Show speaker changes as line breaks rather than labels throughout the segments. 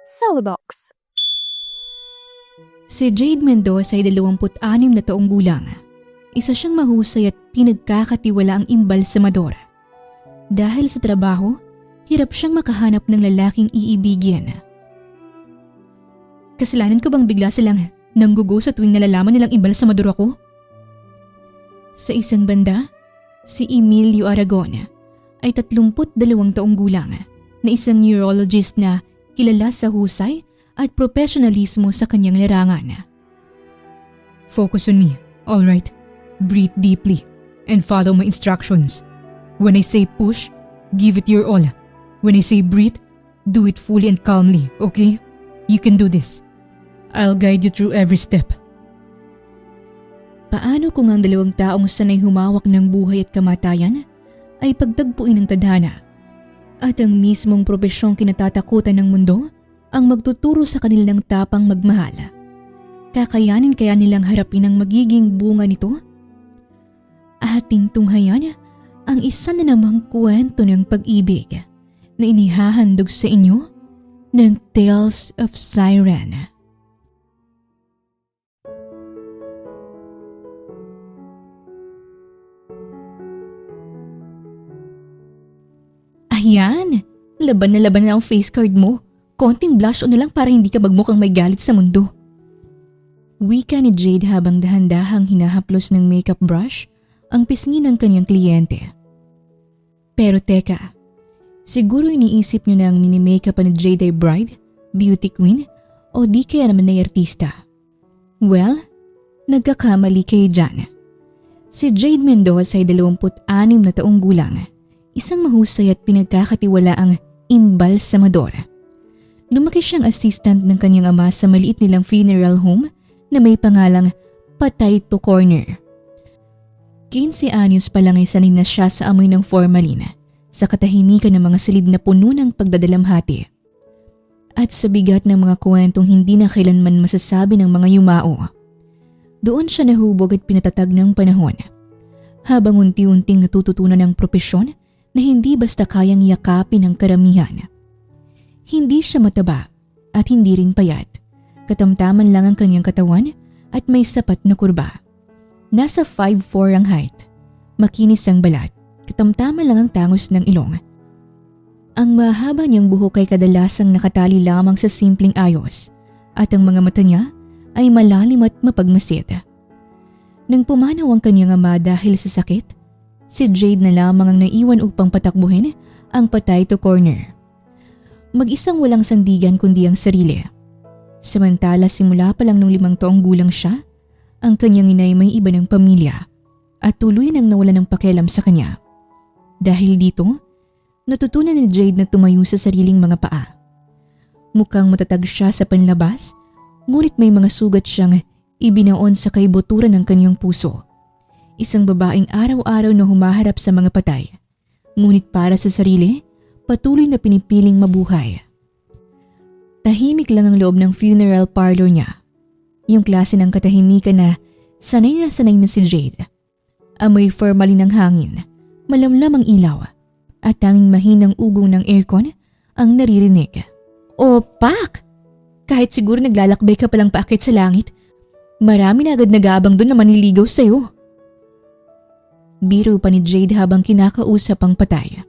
Celebox.
Si Jade Mendoza ay 26 na taong gulang. Isa siyang mahusay at pinagkakatiwalaang imbalsamador. Dahil sa trabaho, hirap siyang makahanap ng lalaking iibigin. Kasalanan ko bang bigla silang nanggugo sa tuwing nalalaman nilang imbalsamador ako? Sa isang banda, si Emilio Aragon ay 32 taong gulang na isang neurologist na kilala sa husay at profesionalismo sa kanyang larangan. Focus on me, alright? Breathe deeply and follow my instructions. When I say push, give it your all. When I say breathe, do it fully and calmly, okay? You can do this. I'll guide you through every step. Paano kung ang 2 taong sanay humawak ng buhay at kamatayan ay pagtagpuin ng tadhana at ang mismong propesyong kinatatakutan ng mundo ang magtuturo sa kanilang tapang magmahal? Kakayanin kaya nilang harapin ang magiging bunga nito? Ating tunghayan ang isa na namang kwento ng pag-ibig na inihahandog sa inyo ng Tales of Siren. Ayan! Laban na ang face card mo. Konting blush on na lang para hindi ka magmukhang may galit sa mundo. Wika ni Jade habang dahan-dahang hinahaplos ng makeup brush ang pisngi ng kanyang kliyente. Pero teka, siguro iniisip niyo na ang mini-makeup ni Jade ay bride, beauty queen, o di kaya naman ay artista. Well, nagkakamali kayo dyan. Si Jade Mendoza ay 26 na taong gulang. Isang mahusay at pinagkakatiwalaang imbalsamador. Lumaki siyang assistant ng kanyang ama sa maliit nilang funeral home na may pangalang Potato Corner. 15 anyos pa lang ay sanay na siya sa amoy ng formalin, sa katahimikan ng mga silid na puno ng pagdadalamhati, at sa bigat ng mga kwentong hindi na kailanman masasabi ng mga yumao. Doon siya nahubog at pinatatag ng panahon, habang unti-unting natututunan ng propesyon na hindi basta kayang yakapin ng karamihan. Hindi siya mataba at hindi rin payat. Katamtaman lang ang kanyang katawan at may sapat na kurba. Nasa 5'4" ang height. Makinis ang balat. Katamtaman lang ang tangos ng ilong. Ang mahaba niyang buhok ay kadalasang nakatali lamang sa simpleng ayos at ang mga mata niya ay malalim at mapagmasid. Nang pumanaw ang kanyang ama dahil sa sakit, si Jade na lamang ang naiwan upang patakbuhin ang Potato Corner. Mag-isang walang sandigan kundi ang sarili. Samantala simula pa lang nung 5 taong gulang siya, ang kanyang ina ay may iba ng pamilya at tuloy nang nawala ng pakialam sa kanya. Dahil dito, natutunan ni Jade na tumayo sa sariling mga paa. Mukhang matatag siya sa panlabas, ngunit may mga sugat siyang ibinaon sa kaibuturan ng kanyang puso. Isang babaeng araw-araw na humaharap sa mga patay, ngunit para sa sarili, patuloy na pinipiling mabuhay. Tahimik lang ang loob ng funeral parlor niya. Yung klase ng katahimikan na sanay na si Jade. Amoy formalin ng hangin, malamlam ang ilaw, at tanging mahinang ugong ng aircon ang naririnig. O pak! Kahit siguro naglalakbay ka palang paakit sa langit, marami na agad nag-aabang doon na maniligaw sa'yo. Biro pa ni Jade habang kinakausap ang patay.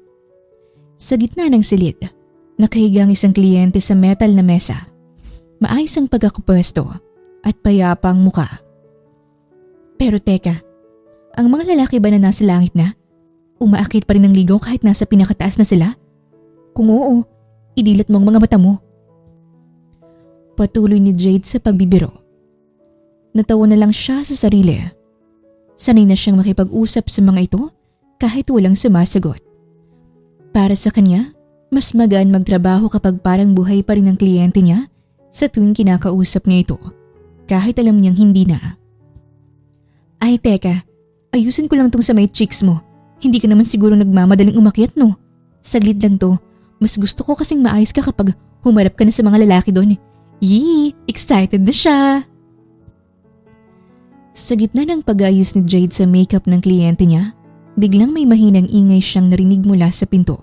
Sa gitna ng silid, nakahigang isang kliyente sa metal na mesa. Maayos ang pagkakapwesto at payapa ang muka. Pero teka, ang mga lalaki ba na nasa langit na? Umaakit pa rin ng ligaw kahit nasa pinakataas na sila? Kung oo, idilat mo ang mga mata mo. Patuloy ni Jade sa pagbibiro. Natawa na lang siya sa sarili. Sanay na siyang makipag-usap sa mga ito kahit walang sumasagot. Para sa kanya, mas magaan magtrabaho kapag parang buhay pa rin ang kliyente niya sa tuwing kinakausap niya ito, kahit alam niyang hindi na. Ay teka, ayusin ko lang tong sa may cheeks mo. Hindi ka naman siguro nagmamadaling umakyat no? Saglit lang to, mas gusto ko kasing maayos ka kapag humarap ka na sa mga lalaki doon. Yee, excited na siya! Sa gitna ng pag-aayos ni Jade sa makeup ng kliyente niya, biglang may mahinang ingay siyang narinig mula sa pinto.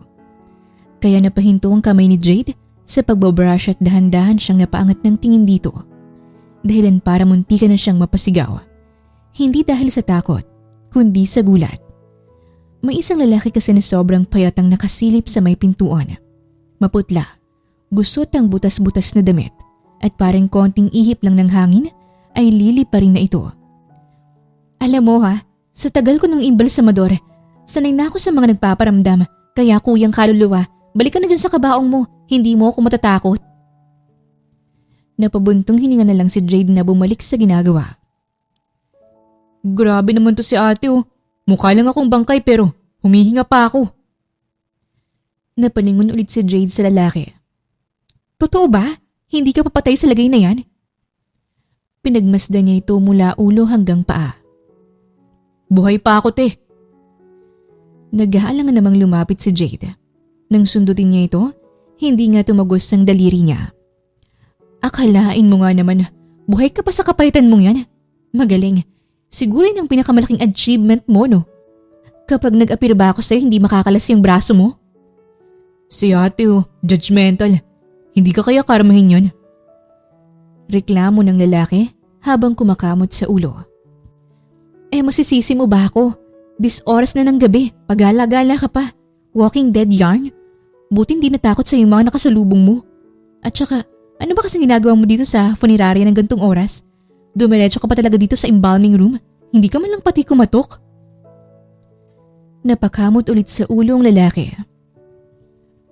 Kaya napahinto ang kamay ni Jade Sa pagbabrush at dahan-dahan siyang napaangat ng tingin dito. Dahilan para muntikan na siyang mapasigaw. Hindi dahil sa takot, kundi sa gulat. May isang lalaki kasi na sobrang payat ang nakasilip sa may pintuan. Maputla, gusot ang butas-butas na damit at parang konting ihip lang ng hangin ay lili pa rin na ito. Alam mo ha, sa tagal ko ng imbalsamador, sanay na ako sa mga nagpaparamdam, kaya kuyang kaluluwa, balikan na dyan sa kabaong mo, hindi mo ako matatakot. Napabuntong hininga na lang si Jade na bumalik sa ginagawa. Grabe naman to si ate oh. Mukha lang akong bangkay pero humihinga pa ako. Napalingon ulit si Jade sa lalaki. Totoo ba? Hindi ka papatay sa lagay na yan? Pinagmasdan niya ito mula ulo hanggang paa. Buhay pa ako te. Nag-aalangan namang lumapit si Jade. Nang sundutin niya ito, hindi nga tumagos ang daliri niya. Akalain mo nga naman, buhay ka pa sa kapaitan mong yan. Magaling. Siguro yun ang pinakamalaking achievement mo, no? Kapag nag-appear ba ako sa'yo, hindi makakalas yung braso mo? Si ate oh, judgmental. Hindi ka kaya karmahin yun? Reklamo ng lalaki habang kumakamot sa ulo. Masisisi mo ba ako? This oras na ng gabi, pagala-gala ka pa. Walking dead yarn? Buti hindi natakot sa yung mga nakasalubong mo. At saka, ano ba kasing ginagawa mo dito sa funeraria ng gantong oras? Dumiretso ka pa talaga dito sa embalming room? Hindi ka man lang pati kumatok? Napakamot ulit sa ulo ang lalaki.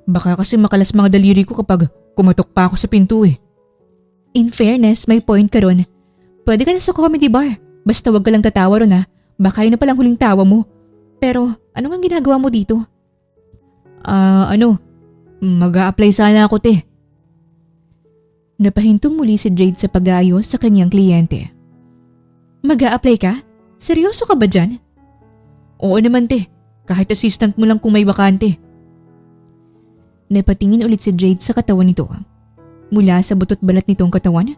Baka kasi makalas mga daliri ko kapag kumatok pa ako sa pinto eh. In fairness, may point ka ron. Pwede ka na sa comedy bar. Basta wag ka lang tatawa ron ha. Baka yun na palang huling tawa mo. Pero ano ang ginagawa mo dito? Mag-a-apply sana ako te. Napahintong muli si Jade sa pag-aayos sa kanyang kliyente. Mag-a-apply ka? Seryoso ka ba dyan? Oo naman te, kahit assistant mo lang kung may bakante. Napatingin ulit si Jade sa katawan nito. Mula sa butot balat nitong katawan,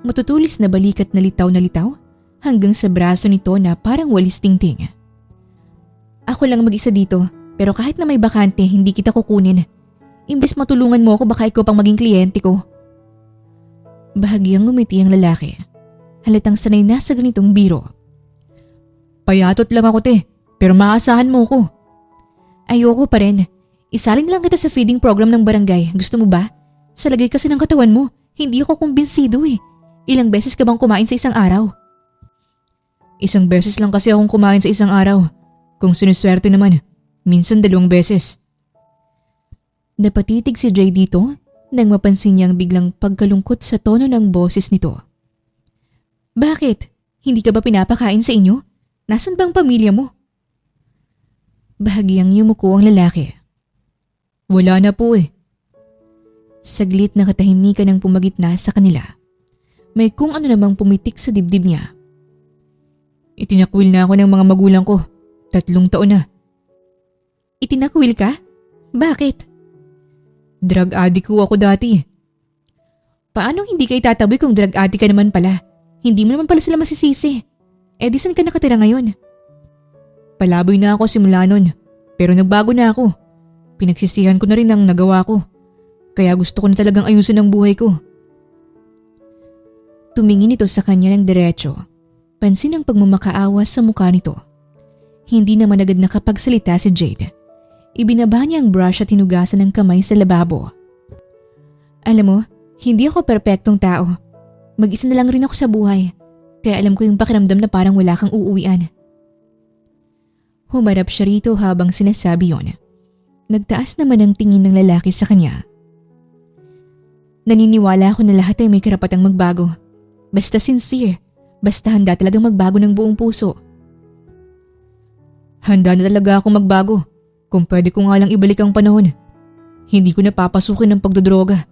matutulis na balikat na litaw hanggang sa braso nito na parang walis tingting. Ako lang mag-isa dito, pero kahit na may bakante hindi kita kukunin. Imbes matulungan mo ako baka ikaw pang maging kliyente ko. Bahagyang ngumiti ang lalaki. Halatang sanay na sa ganitong biro. Payatot lang ako te, pero maasahan mo ko. Ayoko pa rin. Isalin lang kita sa feeding program ng barangay. Gusto mo ba? Sa lagay kasi ng katawan mo, hindi ako kumbinsido eh. Ilang beses ka bang kumain sa isang araw? Isang beses lang kasi akong kumain sa isang araw. Kung sinuswerte naman, minsan 2 beses. Napatitig si Jay dito nang mapansin niyang biglang pagkalungkot sa tono ng boses nito. Bakit? Hindi ka ba pinapakain sa inyo? Nasaan bang pamilya mo? Bahagyang yumuko ang lalaki. Wala na po eh. Saglit na katahimikan ang pumagitna sa kanila. May kung ano namang pumitik sa dibdib niya. Itinakwil na ako ng mga magulang ko. 3 taon na. Itinakwil ka? Bakit? Drug addict ko ako dati. Paano hindi ka itataboy kung drug addict ka naman pala? Hindi mo naman pala sila masisisi. Di saan ka nakatira ngayon? Palaboy na ako simula nun. Pero nagbago na ako. Pinagsisihan ko na rin ang nagawa ko. Kaya gusto ko na talagang ayusin ang buhay ko. Tumingin ito sa kanya ng diretso. Pansin ang pagmamakaawa sa mukha nito. Hindi naman agad nakapagsalita si Jade. Ibinaba niya ang brush at hinugasan ng kamay sa lababo. Alam mo, hindi ako perpektong tao. Mag-isa na lang rin ako sa buhay. Kaya alam ko yung pakiramdam na parang wala kang uuwian. Humarap siya rito habang sinasabi yon. Nagtaas naman ang tingin ng lalaki sa kanya. Naniniwala ako na lahat ay may karapatang magbago. Basta sincere. Basta handa talagang magbago ng buong puso. Handa na talaga ako magbago. Kung pwede ko nga lang ibalik ang panahon. Hindi ko napapasukin ng pagdodroga.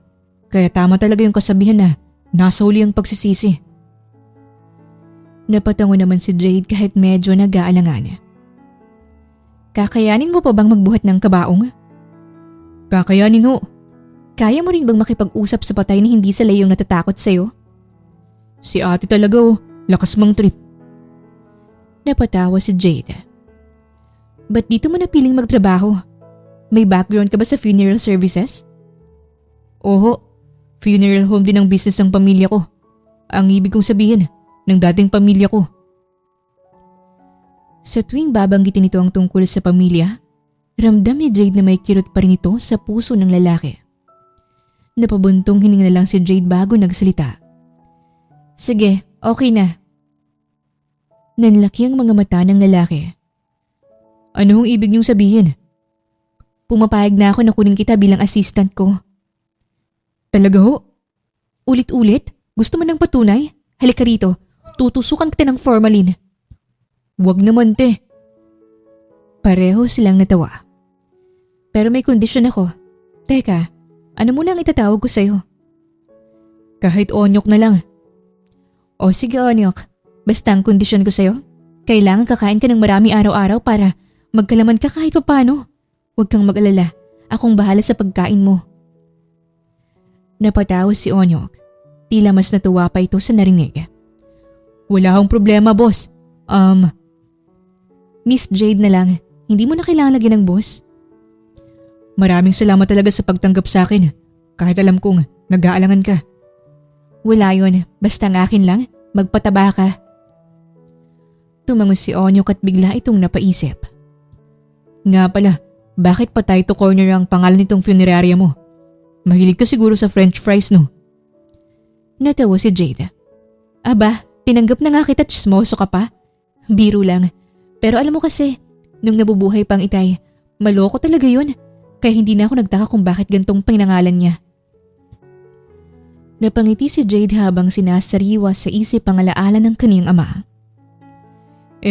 Kaya tama talaga yung kasabihan na nasa huli ang pagsisisi. Napatango naman si Jade kahit medyo nag-aalangan. Kakayanin mo pa bang magbuhat ng kabaong? Kakayanin ho. Kaya mo rin bang makipag-usap sa patay na hindi sila yung natatakot sa'yo? Si ate talaga oh, lakas mang trip. Napatawa si Jade. Ba't dito mo napiling magtrabaho? May background ka ba sa funeral services? Oho, funeral home din ang business ng pamilya ko. Ang ibig kong sabihin, ng dating pamilya ko. Sa tuwing babanggitin nito ang tungkol sa pamilya, ramdam ni Jade na may kirot pa rin ito sa puso ng lalaki. Napabuntong hininga na lang si Jade bago nagsalita. Sige, okay na. Nanlaki ang mga mata ng lalaki. Anong ibig niyong sabihin? Pumapayag na ako na kunin kita bilang assistant ko. Talaga ho? Ulit-ulit? Gusto mo ng patunay? Halika rito, tutusukan kita ng formalin. Wag naman te. Pareho silang natawa. Pero may kondisyon ako. Teka, ano muna ang itatawag ko sa'yo? Kahit Onyok na lang. O sige Onyok, basta ang kondisyon ko sa'yo, kailangan kakain ka ng marami araw-araw para magkalaman ka kahit papano. Huwag kang mag-alala, akong bahala sa pagkain mo. Napatawa si Onyok. Tila mas natuwa pa ito sa narinig. Wala akong problema boss. Miss Jade na lang, hindi mo na kailangan lagyan ng boss. Maraming salamat talaga sa pagtanggap sa akin, kahit alam kong nag-aalangan ka. Wala yun, basta ang akin lang, magpataba ka. Tumango si Onyok at bigla itong napaisip. Nga pala, bakit patay to corner ang pangalan nitong funeraria mo? Mahilig ka siguro sa french fries no? Natawa si Jade. Aba, tinanggap na nga kita, chismoso ka pa. Biro lang. Pero alam mo kasi, nung nabubuhay pang Itay, maloko talaga yun. Kaya hindi na ako nagtaka kung bakit gantong pinangalan niya. Napangiti si Jade habang sinasariwa sa isip ang alaala ng kaniyang ama.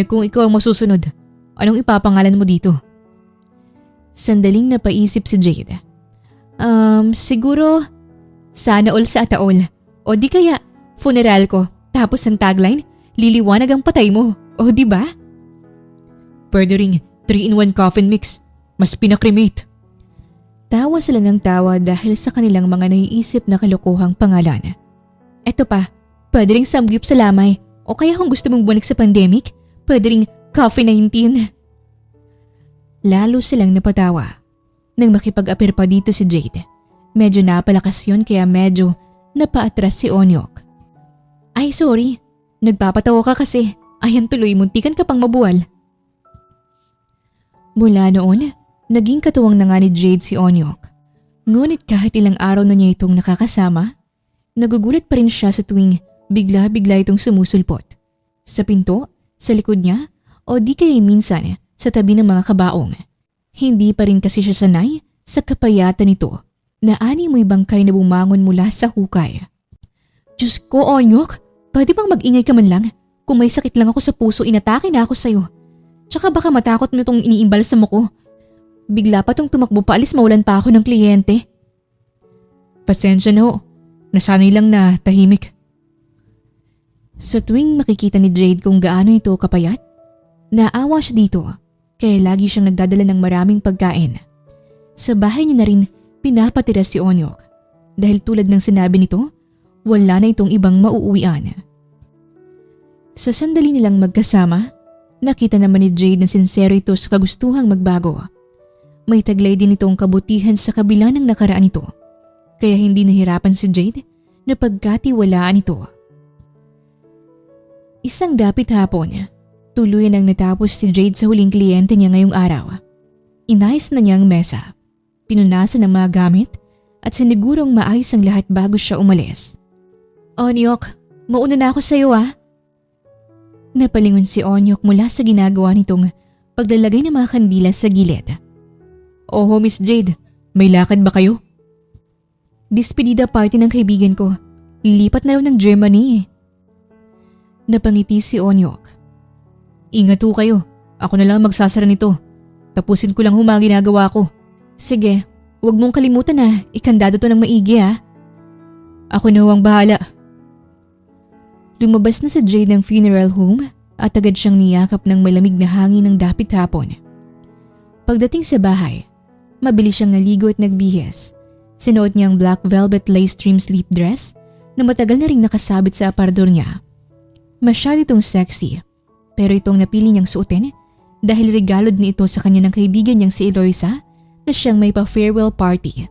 Kung ikaw ang masusunod, anong ipapangalan mo dito? Sandaling napaisip si Jade. Siguro, sana all sa ataol. O di kaya, funeral ko, tapos ang tagline, liliwanag ang patay mo. O di ba? Pwede ring 3-in-1 coffin mix. Mas pinakremate. Tawa sila ng tawa dahil sa kanilang mga naiisip na kalokohang pangalan. Eto pa, pwede ring samgyup sa lamay. O kaya kung gusto mong bumalik sa pandemic, pwede ring COVID-19. Lalo silang napatawa. Nang makipag-apir pa dito si Jade, medyo napalakas yun kaya medyo napaatras si Onyok. Ay sorry, nagpapatawa ka kasi. Ayan tuloy, muntikan ka pang mabuwal. Mula noon, naging katuwang na nga ni Jade si Onyok. Ngunit kahit ilang araw na niya itong nakakasama, nagugulat pa rin siya sa tuwing bigla-bigla itong sumusulpot. Sa pinto, sa likod niya, o di kaya minsan sa tabi ng mga kabaong. Hindi pa rin kasi siya sanay sa kapayatan nito na ani mo'y bangkay na bumangon mula sa hukay. Diyos ko, Onyok, pwede bang mag-ingay ka man lang? Kung may sakit lang ako sa puso, inatake na ako sa'yo. Tsaka baka matakot mo itong iniimbalsam mo ko. Bigla pa itong tumakbo paalis mawalan pa ako ng kliyente. Pasensya na ho. Nasanay lang na tahimik. Sa tuwing makikita ni Jade kung gaano ito kapayat, naawa siya dito kaya lagi siyang nagdadala ng maraming pagkain. Sa bahay niya na rin pinapatira si Onyok dahil tulad ng sinabi nito, wala na itong ibang mauuwian. Sa sandali nilang magkasama, nakita naman ni Jade na sincero ito sa kagustuhang magbago. May taglay din itong kabutihan sa kabila ng nakaraan nito, kaya hindi nahirapan si Jade na pagkatiwalaan ito. Isang dapit hapon, tuluyan ang natapos si Jade sa huling kliyente niya ngayong araw. Inayos na niya ang mesa, pinunasan ng mga gamit at sinigurong maayos ang lahat bago siya umalis. Onyok, mauna na ako sa iyo ah. Napalingon si Onyok mula sa ginagawa nitong paglalagay ng mga kandila sa gilid. Oho Miss Jade, may lakad ba kayo? Despedida party ng kaibigan ko. Lilipat na raw ng Germany. Napangiti si Onyok. Ingat ho kayo, ako na lang magsasara nito. Tapusin ko lang mga ginagawa ko. Sige, huwag mong kalimutan na ikandado to ng maigi ha. Ako na ho ang bahala. Lumabas na si Jade ng funeral home at agad siyang niyakap ng malamig na hangin ng dapit hapon. Pagdating sa bahay, mabilis siyang naligo at nagbihis. Sinuot niya ang black velvet lace trim sleep dress na matagal na ring nakasabit sa aparador niya. Masyado itong sexy, pero itong napili niyang suotin dahil regalo din ito sa kanya ng kaibigan niyang si Eloisa na siyang may pa-farewell party.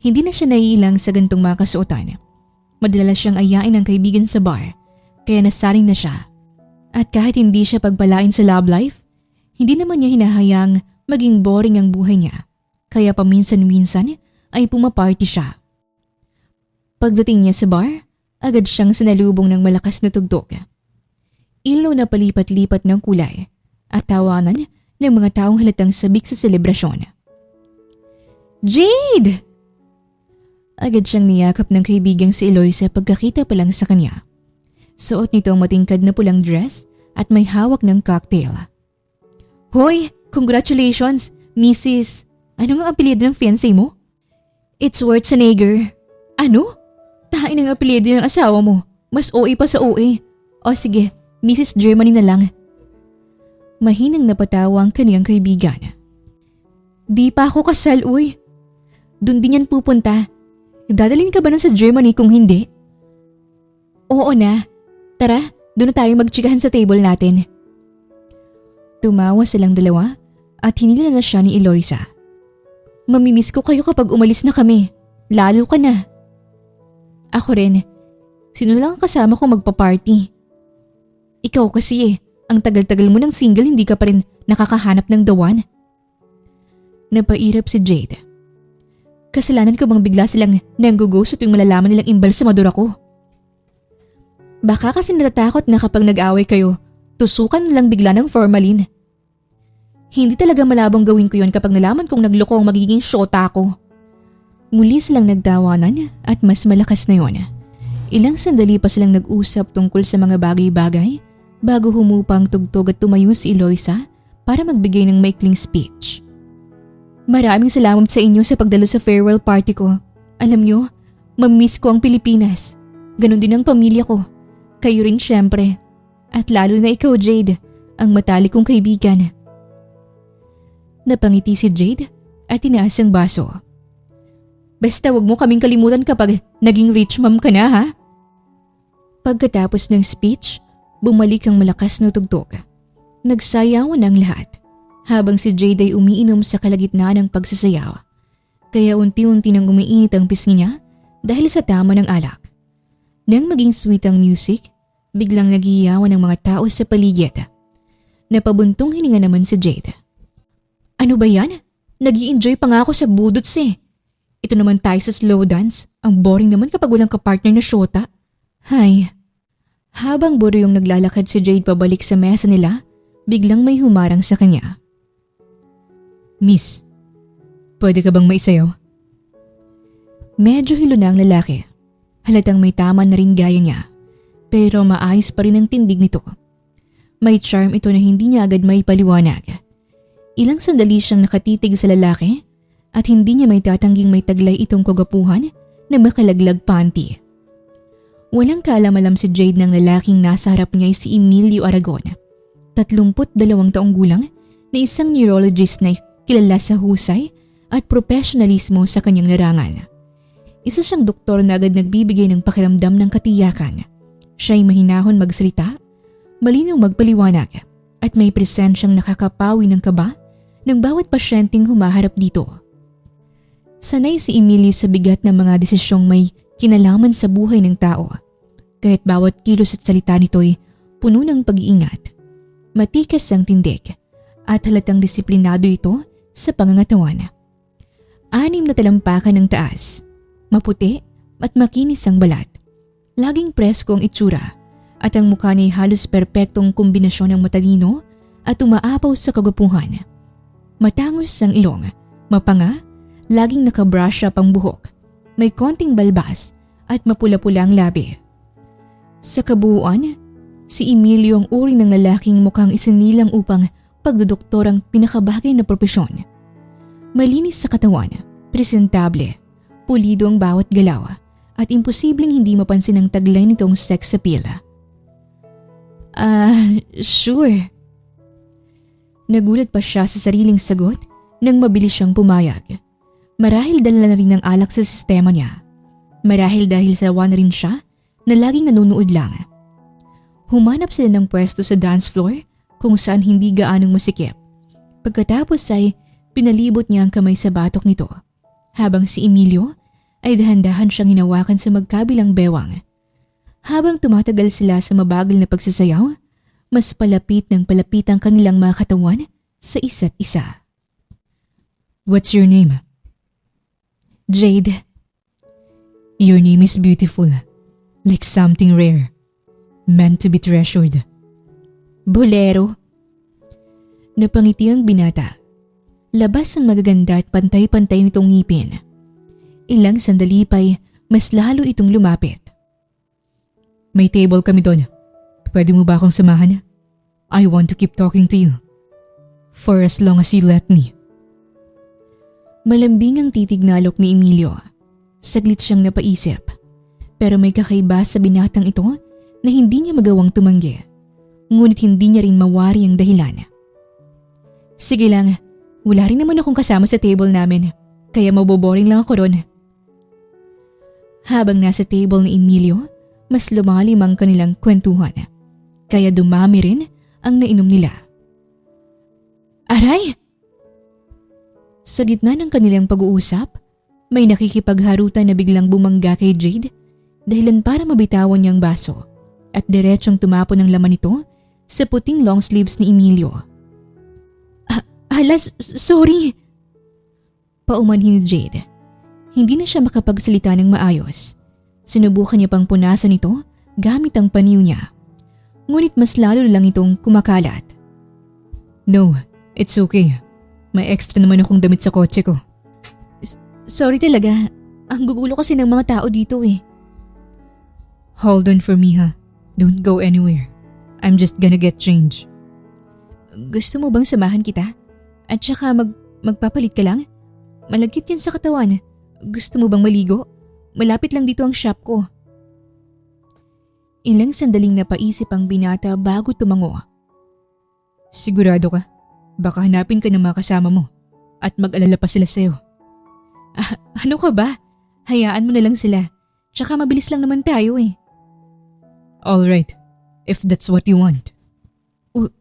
Hindi na siya naiilang sa gantong mga kasuotan. Madalas siyang ayain ng kaibigan sa bar, kaya nasaring na siya. At kahit hindi siya pagpalain sa love life, hindi naman niya hinahayang maging boring ang buhay niya, kaya paminsan-minsan ay pumaparty siya. Pagdating niya sa bar, agad siyang sinalubong ng malakas na tugtog. Ilaw na palipat-lipat ng kulay at tawanan ng mga taong halatang sabik sa selebrasyon. Jade! Agad siyang niyakap ng kaibigang si Eloisa pagkakita pa lang sa kanya. Suot nito ang matingkad na pulang dress at may hawak ng cocktail. Hoy! Congratulations, Mrs. Ano nga apelyido ng fiancé mo? It's Schwarzenegger. Ano? Tain ang apelyido ng asawa mo. Mas OA pa sa OA. O sige, Mrs. Germany na lang. Mahinang napatawa ang kaniyang kaibigan. Di pa ako kasal, uy. Doon din yan pupunta. Dadalhin ka ba nun sa Germany kung hindi? Oo na. Tara, doon na tayo magtsikahan sa table natin. Tumawa silang dalawa at hinila na siya ni Eloisa. Mamimiss ko kayo kapag umalis na kami. Lalo ka na. Ako rin. Sino lang ang kasama ko magpa-party? Ikaw kasi ang tagal-tagal mo ng single hindi ka pa rin nakakahanap ng dawan. Napairap si Jade. Kasalanan ko bang bigla silang nanggugo sa tuwing malalaman nilang imbalsamador ako? Baka kasi natatakot na kapag nag-away kayo, tusukan lang bigla ng formalin. Hindi talaga malabong gawin ko yon kapag nalaman kong nagloko ang magiging shota ko. Muli silang nagtawanan at mas malakas na yon. Ilang sandali pa silang nag-usap tungkol sa mga bagay-bagay bago humupang tugtog at tumayo si Eloisa para magbigay ng maikling speech. Maraming salamat sa inyo sa pagdalo sa farewell party ko. Alam nyo, mamiss ko ang Pilipinas. Ganon din ang pamilya ko. Kayo rin syempre. At lalo na ikaw, Jade, ang matalik kong kaibigan. Napangiti si Jade at tinaas ang baso. Basta wag mo kaming kalimutan kapag naging rich mom ka na, ha? Pagkatapos ng speech, bumalik ang malakas na tugtog. Nagsayawan ang lahat. Habang si Jade ay umiinom sa kalagitnaan ng pagsasayaw. Kaya unti-unti nang umiinit ang pisngi niya dahil sa tama ng alak. Nang maging sweet ang music, biglang nagiyawan ang mga tao sa paligid. Napabuntong hininga naman si Jade. Ano ba yan? Nag-i-enjoy pa nga ako sa budots eh. Ito naman tayo sa slow dance. Ang boring naman kapag walang kapartner na shota. Hay. Habang buryong naglalakad si Jade pabalik sa mesa nila, biglang may humarang sa kanya. Miss, pwede ka bang maisayaw? Medyo hilo na ang lalaki. Halatang may tama na rin gaya niya. Pero maayos pa rin ang tindig nito. May charm ito na hindi niya agad may paliwanag. Ilang sandali siyang nakatitig sa lalaki at hindi niya may tatangging may taglay itong kagapuhan na makalaglag panty. Walang kaalam-alam si Jade ng lalaking nasa harap niya ay si Emilio Aragon. 32 taong gulang na isang neurologist na kilala sa husay at profesionalismo sa kanyang larangan. Isa siyang doktor na agad nagbibigay ng pakiramdam ng katiyakan. Siya ay mahinahon magsalita, malinaw magpaliwanag at may presensyang nakakapawi ng kaba ng bawat pasyenteng humaharap dito. Sanay si Emilio sa bigat ng mga desisyong may kinalaman sa buhay ng tao. Kahit bawat kilos at salita nito'y puno ng pag-iingat. Matikas ang tindig at halatang disiplinado ito sa pangangatawan. 6 na talampakan ng taas, maputi at makinis ang balat. Laging presko ang itsura at ang mukha niya halos perpektong kombinasyon ng matalino at umaapaw sa kagwapuhan. Matangos ang ilong, mapanga, laging nakabrush up ang buhok, may konting balbas at mapula-pula ang labi. Sa kabuuan, si Emilio ang uri ng lalaking mukhang isinilang upang pagdodoktor ang pinakabagay na propesyon. Malinis sa katawan, presentable, pulido ang bawat galaw at imposibleng hindi mapansin ang taglay nitong sex appeal. Sure. Nagulat pa siya sa sariling sagot nang mabilis siyang pumayag. Marahil dala na rin ng alak sa sistema niya. Marahil dahil sawa na rin siya na laging nanonood lang. Humanap sila ng pwesto sa dance floor kung saan hindi gaanong masikip. Pagkatapos ay pinalibot niya ang kamay sa batok nito, habang si Emilio ay dahan-dahan siyang hinawakan sa magkabilang bewang. Habang tumatagal sila sa mabagal na pagsasayaw, mas palapit ng palapit ang kanilang mga katawan sa isa't isa.
What's your name?
Jade.
Your name is beautiful, like something rare, meant to be treasured.
Bolero. Napangiti ang binata. Labas ang magaganda at pantay-pantay nitong ngipin. Ilang sandali pa'y mas lalo itong lumapit.
May table kami doon. Pwede mo ba akong samahan? I want to keep talking to you. For as long as you let me.
Malambing ang titig na alok ni Emilio. Saglit siyang napaisip. Pero may kakaiba sa binatang ito na hindi niya magawang tumanggi. Ngunit hindi niya rin mawari ang dahilan. Sige lang, wala rin naman akong kasama sa table namin. Kaya maboboring lang ako ron. Habang nasa table ni Emilio, mas lumalim ang kanilang kwentuhan. Kaya dumami rin ang nainom nila. Aray! Sa gitna ng kanilang pag-uusap, may nakikipagharutan na biglang bumangga kay Jade dahilan para mabitawan niyang baso at diretsong tumapon ang laman nito sa puting long sleeves ni Emilio. Sorry! Paumanhin ni Jade. Hindi na siya makapagsalita ng maayos. Sinubukan niya pang punasan ito gamit ang panyo niya. Ngunit mas lalo lang itong kumakalat.
No, it's okay. May extra naman akong damit sa kotse ko.
Sorry talaga. Ang gugulo kasi ng mga tao dito eh.
Hold on for me ha. Don't go anywhere. I'm just gonna get change.
Gusto mo bang samahan kita? At saka magpapalit ka lang? Malagkit yan sa katawan. Gusto mo bang maligo? Malapit lang dito ang shop ko. Ilang sandaling napaisip ang binata bago tumango.
Sigurado ka? Baka hanapin ka ng mga kasama mo at mag-alala pa sila sa'yo.
Ano ka ba? Hayaan mo na lang sila. Tsaka mabilis lang naman tayo eh.
Alright, if that's what you want.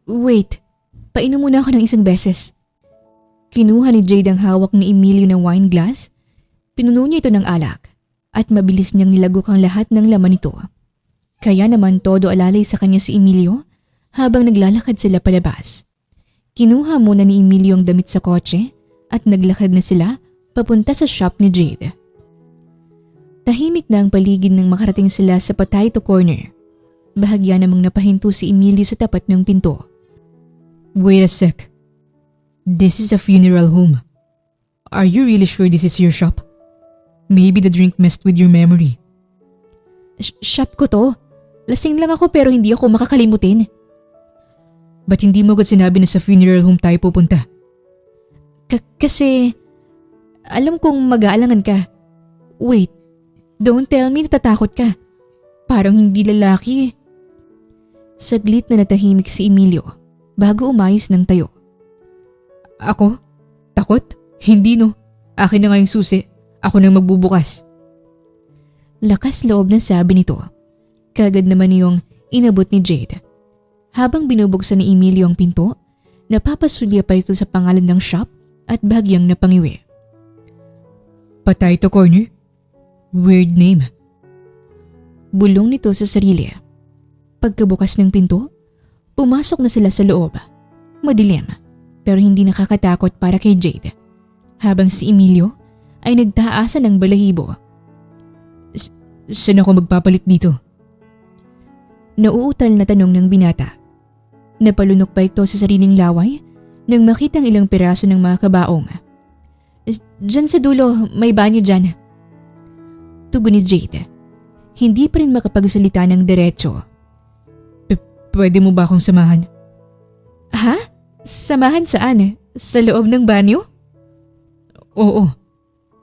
Wait, painom muna ako ng isang beses. Kinuha ni Jade ang hawak ni Emilio ng wine glass, pinuno niya ito ng alak, at mabilis niyang nilagok ang lahat ng laman nito. Kaya naman todo alalay sa kanya si Emilio habang naglalakad sila palabas. Kinuha muna ni Emilio ang damit sa kotse at naglakad na sila papunta sa shop ni Jade. Tahimik na ang paligid nang makarating sila sa potato corner. Bahagya namang napahinto si Emilio sa tapat ng pinto.
Wait a sec. This is a funeral home. Are you really sure this is your shop? Maybe the drink messed with your memory.
Shop ko to. Lasing lang ako pero hindi ako makakalimutin.
Ba't hindi mo agad sinabi na sa funeral home tayo pupunta?
Kasi alam kong mag-aalangan ka. Wait, don't tell me natatakot ka. Parang hindi lalaki. Saglit na natahimik si Emilio bago umayos ng tayo.
Ako? Takot? Hindi no. Akin na nga yung susi. Ako nang magbubukas.
Lakas loob na sabi nito. Kagad naman yung inabot ni Jade. Habang binubuksan ni Emilio ang pinto, napapasulya pa ito sa pangalan ng shop at bahagyang napangiwi.
Potato Corner? Weird name.
Bulong nito sa sarili. Pagkabukas ng pinto, pumasok na sila sa loob. Madilim, pero hindi nakakatakot para kay Jade. Habang si Emilio ay nagtaasan ng balahibo.
Saan ako magpapalit dito?
Nauutal na tanong ng binata. Napalunok pa ito sa sariling laway nang makitang ilang piraso ng mga kabaong. Diyan sa dulo, may banyo dyan. Tugon ni Jade. Hindi pa rin makapagsalita ng diretso.
Pwede mo ba akong samahan?
Ha? Samahan saan? Sa loob ng banyo?
Oo.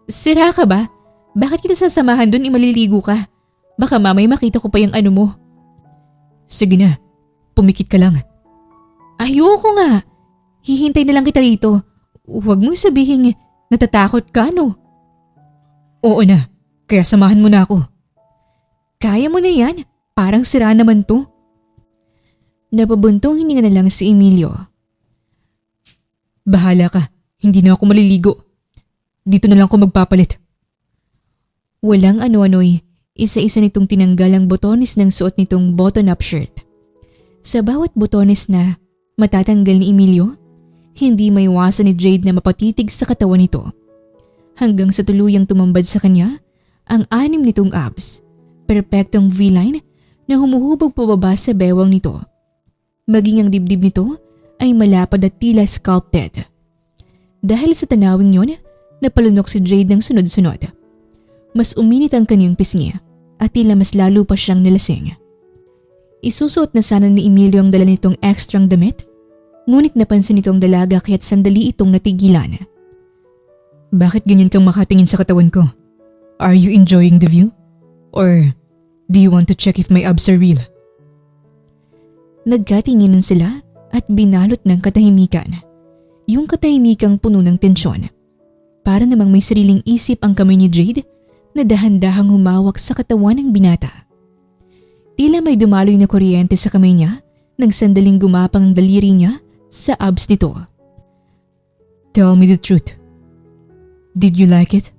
Sira ka ba? Bakit kita sasamahan dun maliligo ka? Baka mamay makita ko pa yung ano mo.
Sige na, pumikit ka lang.
Ayoko nga. Hihintay na lang kita rito. Huwag mong sabihin natatakot ka no?
Oo na, kaya samahan mo na ako.
Kaya mo na yan. Parang sira naman to. Napabuntong hininga na lang si Emilio.
Bahala ka, hindi na ako maliligo. Dito na lang ako magpapalit.
Walang ano-ano'y isa-isa nitong tinanggal ang botones ng suot nitong button-up shirt. Sa bawat botones na matatanggal ni Emilio, hindi maiwasan ni Jade na mapatitig sa katawan nito. Hanggang sa tuluyang tumambad sa kanya ang 6 nitong abs, perpektong V-line na humuhubog pababa sa bewang nito. Maging ang dibdib nito ay malapad at tila sculpted. Dahil sa tanawing yon, napalunok si Jade ng sunod-sunod. Mas uminit ang kanyang pisngi at tila mas lalo pa siyang nilasing. Isusuot na sana ni Emilio ang dala nitong ekstrang damit, ngunit napansin nitong dalaga kaya't sandali itong natigilan.
Bakit ganyan kang makatingin sa katawan ko? Are you enjoying the view? Or do you want to check if my abs are real?
Nagkatinginan sila at binalot ng katahimikan. Yung katahimikang puno ng tensyon. Para namang may sariling isip ang kamay ni Jade na dahan-dahang humawak sa katawan ng binata. Tila may dumaloy na kuryente sa kamay niya nang sandaling gumapang ang daliri niya sa abs nito.
Tell me the truth. Did you like it?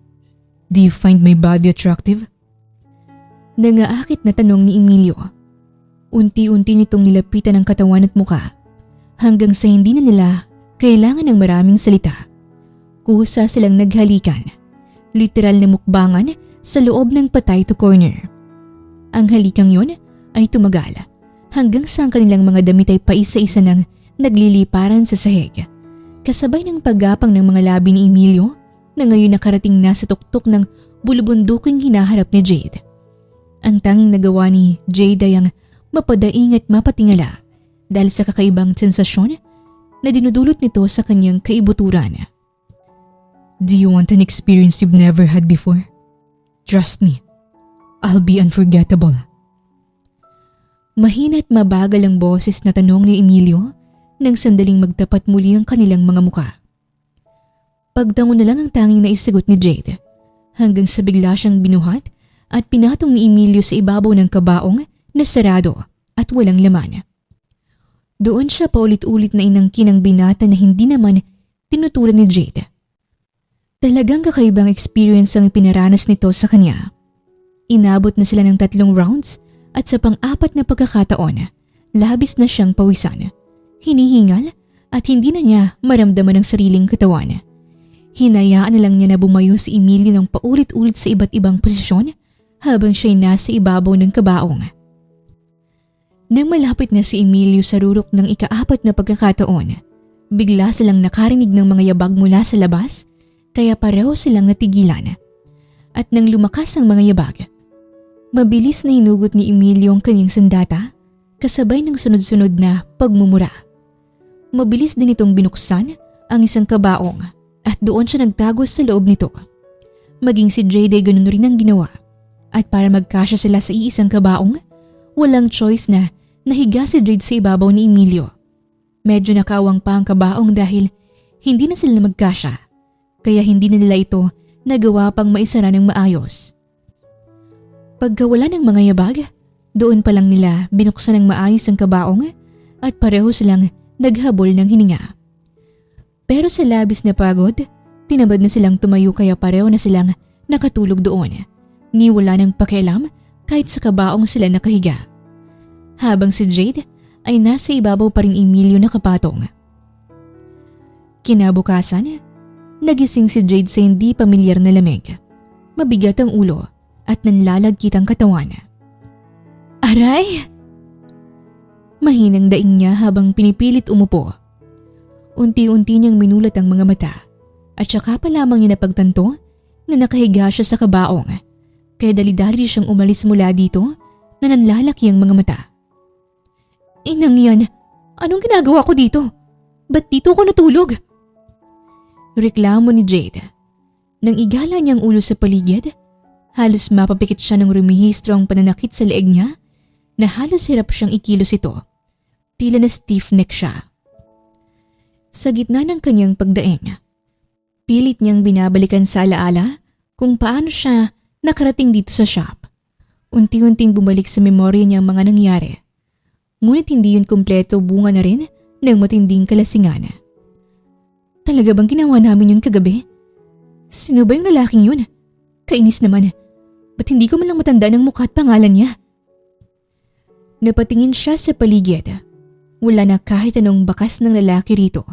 Do you find my body attractive?
Nangaakit na tanong ni Emilio. Unti-unti nitong nilapitan ang katawan at muka hanggang sa hindi na nila kailangan ng maraming salita. Kusa silang naghalikan. Literal na mukbangan sa loob ng patay to corner. Ang halikang yon ay tumagal hanggang sa ang kanilang mga damit ay paisa-isa nang nagliliparan sa sahig. Kasabay ng paggapang ng mga labi ni Emilio na ngayon nakarating na sa tuktok ng bulubunduking hinaharap ni Jade. Ang tanging nagawa ni Jade ay ang mapadaing at mapatingala dahil sa kakaibang sensasyon na dinudulot nito sa kanyang kaibuturan.
Do you want an experience you've never had before? Trust me, I'll be unforgettable.
Mahina at mabagal ang boses na tanong ni Emilio nang sandaling magtapat muli ang kanilang mga muka. Pagdango na lang ang tanging naisagot ni Jade hanggang sa bigla siyang binuhat at pinatong ni Emilio sa ibabaw ng kabaong na sarado at walang laman. Doon siya paulit-ulit na inangkin ang binata na hindi naman tinutulan ni Jade. Talagang kakaibang experience ang ipinaranas nito sa kanya. Inabot na sila ng 3 rounds at sa pang-4 na pagkakataon, labis na siyang pawisan. Hinihingal at hindi na niya maramdaman ang sariling katawan. Hinayaan na lang niya na bumayo si Emilio ng paulit-ulit sa iba't ibang posisyon habang siya'y nasa ibabaw ng kabaong. Nang malapit na si Emilio sa rurok ng ika-4 na pagkakataon, bigla silang nakarinig ng mga yabag mula sa labas kaya pareho silang natigilan. At nang lumakas ang mga yabag, mabilis na hinugot ni Emilio ang kanyang sandata kasabay ng sunod-sunod na pagmumura. Mabilis din itong binuksan ang isang kabaong at doon siya nagtago sa loob nito. Maging si Jade ay ganun rin ang ginawa. At para magkasya sila sa iisang kabaong, walang choice na nahiga si Jade sa ibabaw ni Emilio. Medyo nakawang pa ang kabaong dahil hindi na sila magkasya. Kaya hindi na nila ito nagawa pang maisara ng maayos. Pagkawala ng mga yabag, doon pa lang nila binuksan ng maayos ang kabaong at pareho silang naghabol ng hininga. Pero sa labis na pagod, tinabad na silang tumayo kaya pareho na silang nakatulog doon. Ni wala nang pakialam kahit sa kabaong sila nakahiga. Habang si Jade ay nasa ibabaw pa rin Emilio nakapatong. Kinabukasan, nagising si Jade sa hindi pamilyar na lamig. Mabigat ang ulo at nanlalagkit ang katawan. Aray! Mahinang daing niya habang pinipilit umupo. Unti-unti niyang minulat ang mga mata at saka pa lamang niya napagtanto na nakahiga siya sa kabaong. Kaya dali-dali siyang umalis mula dito na nanlalaki ang mga mata. Inang yan, anong ginagawa ko dito? Ba't dito ako natulog? Reklamo ni Jade. Nang igala niyang ulo sa paligid, halos mapapikit siya ng rumihistro ang pananakit sa leeg niya na halos hirap siyang ikilos ito. Tila na stiff neck siya. Sa gitna ng kanyang pagdaing, pilit niyang binabalikan sa alaala kung paano siya nakarating dito sa shop. Unti-unting bumalik sa memorya niya ang mga nangyari. Ngunit hindi yun kumpleto, bunga na rin ng matinding kalasingan. Talaga bang ginawa namin yun kagabi? Sino ba yung lalaking yun? Kainis naman. Ba't hindi ko man lang matanda ng mukha at pangalan niya? Napatingin siya sa paligid. Wala na kahit anong bakas ng lalaki rito.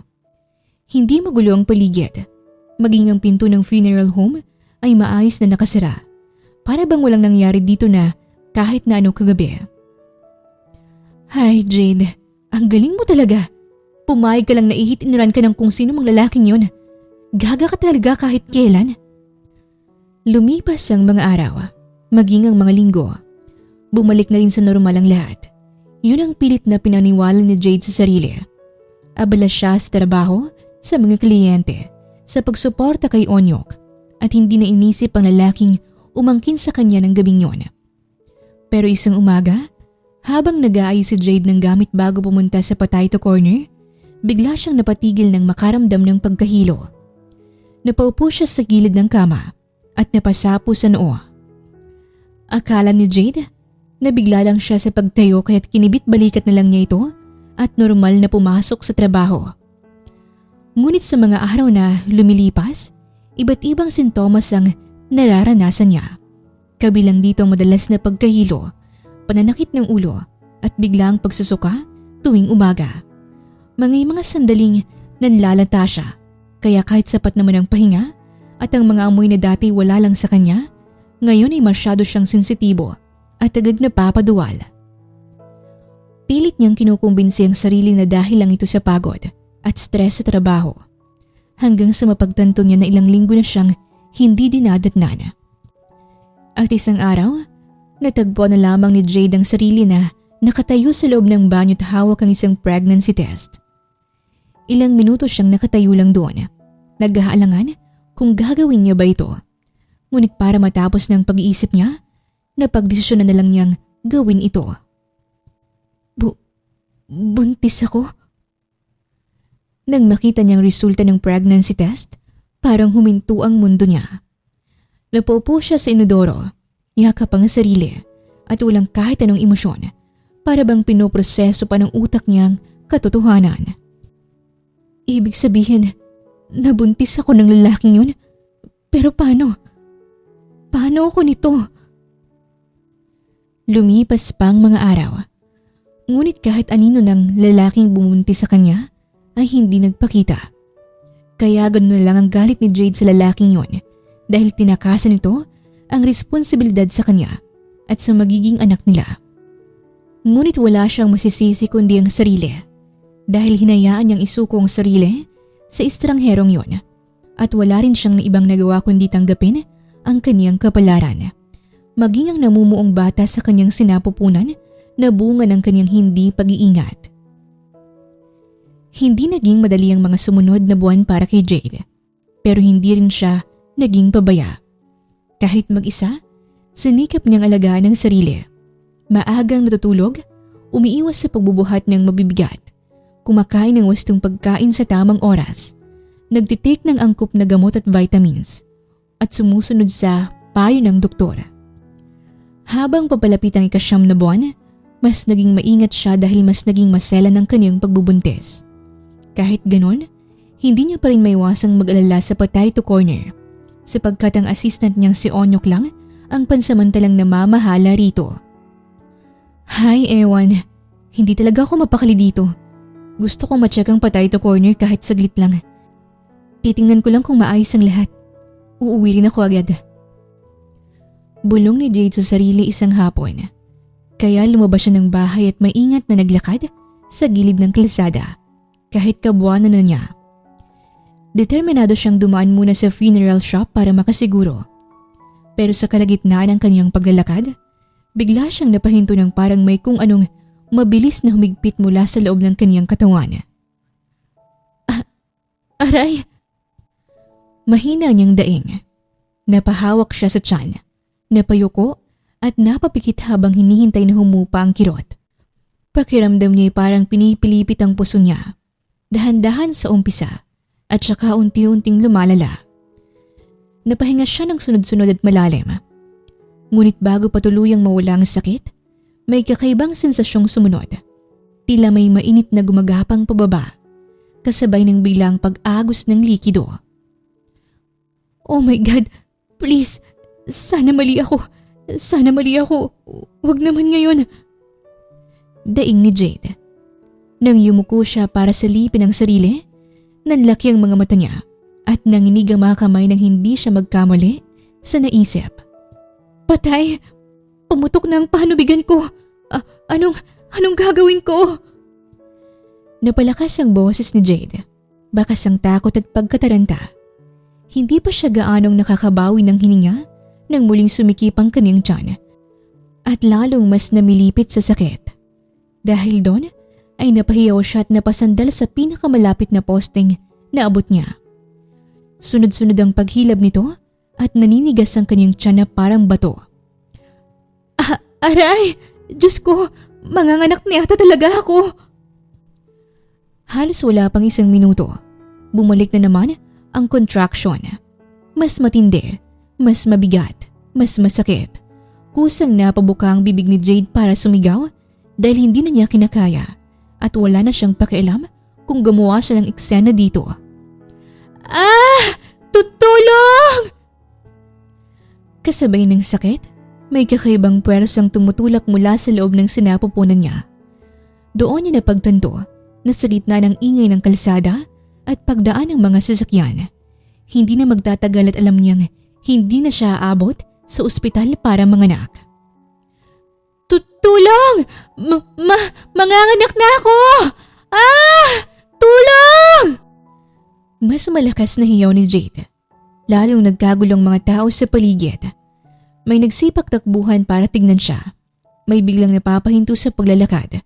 Hindi magulo ang paligid. Maging ang pinto ng funeral home ay maayos na nakasara. Para bang walang nangyari dito na kahit na ano kagabi. Hi Jade, ang galing mo talaga. Pumayag ka lang na ihit and run ka ng kung sino mang lalaking yun. Gaga ka talaga kahit kailan. Lumipas ang mga araw, maging ang mga linggo. Bumalik na rin sa normal ang lahat. Yun ang pilit na pinaniwala ni Jade sa sarili. Abala siya sa trabaho, sa mga kliyente, sa pagsuporta kay Onyok, at hindi na inisip ang lalaking umangkin sa kanya ng gabing yon. Pero isang umaga, habang nag-aayos si Jade ng gamit bago pumunta sa potato corner, bigla siyang napatigil ng makaramdam ng pagkahilo. Napaupo siya sa gilid ng kama at napasapo sa noo. Akala ni Jade na bigla lang siya sa pagtayo kaya't kinibit-balikat na lang niya ito at normal na pumasok sa trabaho. Ngunit sa mga araw na lumilipas, iba't ibang sintomas ang nararanasan niya. Kabilang dito ang madalas na pagkahilo, pananakit ng ulo at biglang pagsusuka tuwing umaga. Mga sandaling nanlalanta siya, kaya kahit sapat naman ang pahinga at ang mga amoy na dati wala lang sa kanya, ngayon ay masyado siyang sensitibo at agad napapaduwal. Pilit niyang kinukumbinsi ang sarili na dahil lang ito sa pagod at stress sa trabaho, hanggang sa mapagtanto niya na ilang linggo na siyang hindi dinadatnan. At isang araw, natagpo na lamang ni Jade ang sarili na nakatayo sa loob ng banyo at hawak ang isang pregnancy test. Ilang minuto siyang nakatayo lang doon, nag-aalangan kung gagawin niya ba ito. Ngunit para matapos ng pag-iisip niya, napagdesisyon na lang niyang gawin ito. Buntis ako? Nang makita niyang resulta ng pregnancy test, parang huminto ang mundo niya. Napaupo siya sa inodoro, yakap ang sarili at walang kahit anong emosyon, para bang pinoproseso pa ng utak niyang katotohanan. Ibig sabihin, nabuntis ako ng lalaking yun? Pero paano? Paano ako nito? Lumipas pang mga araw. Ngunit kahit anino ng lalaking bumuntis sa kanya ay hindi nagpakita. Kaya ganoon lang ang galit ni Jade sa lalaking yon dahil tinakasan nito ang responsibilidad sa kanya at sa magiging anak nila. Ngunit wala siyang masisisi kundi ang sarili dahil hinayaan niyang isuko ang sarili sa estrangherong yon at wala rin siyang ibang nagawa kundi tanggapin ang kaniyang kapalaran. Maging ang namumuong bata sa kanyang sinapupunan na bunga ng kanyang hindi pag-iingat. Hindi naging madali ang mga sumunod na buwan para kay Jade, pero hindi rin siya naging pabaya. Kahit mag-isa, sinikap niyang alagaan ang sarili. Maagang natutulog, umiiwas sa pagbubuhat ng mabibigat, kumakain ng wastong pagkain sa tamang oras, nagtitake ng angkop na gamot at vitamins, at sumusunod sa payo ng doktor. Habang papalapit ang ika-9 na buwan, mas naging maingat siya dahil mas naging masela ng kanyang pagbubuntis. Kahit ganon, hindi niya pa rin maiwasang mag-alala sa potato corner sapagkat ang assistant niyang si Onyok lang ang pansamantalang namamahala rito. Hi Ewan, hindi talaga ako mapakali dito. Gusto kong ma-check ang potato corner kahit saglit lang. Titingnan ko lang kung maayos ang lahat. Uuwi rin ako agad. Bulong ni Jade sa sarili isang hapon. Kaya lumabas siya ng bahay at maingat na naglakad sa gilid ng kalsada kahit kabuwanan na niya. Determinado siyang dumaan muna sa funeral shop para makasiguro. Pero sa kalagitnaan ng kanyang paglalakad, bigla siyang napahinto ng parang may kung anong mabilis na humigpit mula sa loob ng kanyang katawan. Aray! Mahina niyang daing. Napahawak siya sa tiyan, napayuko at napapikit habang hinihintay na humupa ang kirot. Pakiramdam niya ay parang pinipilipit ang puso niya, dahan-dahan sa umpisa at saka unti-unting lumalala. Napahinga siya ng sunod-sunod at malalim. Ngunit bago pa tuluyang mawala ang sakit, may kakaibang sensasyong sumunod. Tila may mainit na gumagapang pababa, kasabay ng biglang pag-agos ng likido. Oh my God! Please! Sana mali ako! Sana mali ako. Huwag naman ngayon. Daing ni Jade. Nang yumuko siya para salipin ang sarili, nanlaki ang mga mata niya at nanginig ang mga kamay nang hindi siya magkamali sa naisip. Patay! Pumutok na ang panubigan ko. Anong gagawin ko? Napalakas ang boses ni Jade. Bakas ang takot at pagkataranta. Hindi pa siya gaanong nakakabawi ng hininga nang muling sumikip ang kanyang tiyan. At lalong mas namilipit sa sakit. Dahil doon ay napahiyaw siya at napasandal sa pinakamalapit na posting na abot niya. Sunod-sunod ang paghilab nito at naninigas ang kanyang tiyan na parang bato. Aray! Diyos ko! Manganganak na yata talaga ako! Halos wala pang 1 minuto. Bumalik na naman ang contraction. Mas matindi, mas mabigat, mas masakit. Kusang napabuka ang bibig ni Jade para sumigaw dahil hindi na niya kinakaya at wala na siyang pakialam kung gumawa siya ng eksena dito. Tutulong! Kasabay ng sakit, may kakaibang puwersang tumutulak mula sa loob ng sinapupunan niya. Doon niya napagtanto na sa gitna ng ingay ng kalsada at pagdaan ng mga sasakyan, hindi na magtatagal at alam niyang hindi na siya aabot sa ospital para manganak. Tulong! Manganganak na ako! Tulong! Mas malakas na hiyaw ni Jade. Lalong nagkagulong mga tao sa paligid. May nagsipak takbuhan para tignan siya. May biglang napapahinto sa paglalakad.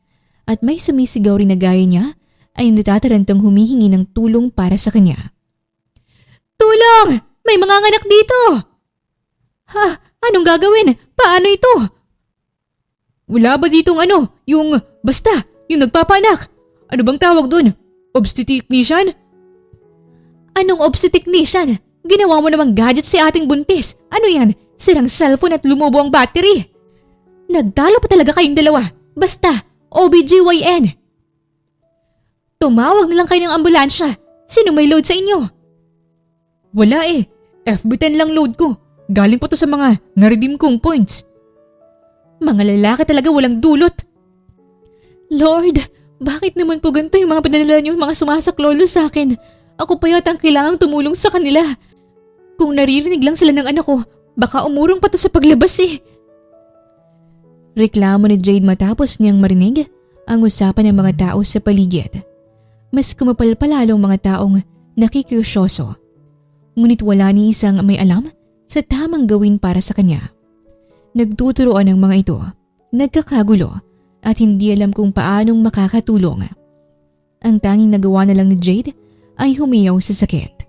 At may sumisigaw rin na gaya niya ay natatarantang humihingi ng tulong para sa kanya. Tulong! May manganganak dito! Anong gagawin? Paano ito? Wala ba ditong yung nagpapanak? Ano bang tawag dun? Obstetrician? Anong obstetrician? Ginawa mo namang gadget si ating buntis. Ano yan? Sirang cellphone at lumubo ang battery. Nagtalo pa talaga kayong dalawa. Basta, OBGYN. Tumawag na lang kayo ng ambulansya. Sino may load sa inyo? Wala FB10 lang load ko. Galing pa to sa mga na-redeem kong points. Mga lalaki talaga walang dulot. Lord, bakit naman po ganito yung mga pinadala niyo mga sumasaklolo sa akin? Ako pa yata ang kailangang tumulong sa kanila. Kung naririnig lang sila ng anak ko, baka umurong pa to sa paglabas Reklamo ni Jade matapos niyang marinig ang usapan ng mga tao sa paligid. Mas kumapal pa lalo ang mga taong nakikiusyoso. Ngunit wala ni isang may alam sa tamang gawin para sa kanya. Nagtuturoan ang mga ito, nagkakagulo at hindi alam kung paanong makakatulong. Ang tanging nagawa na lang ni Jade ay humiyaw sa sakit.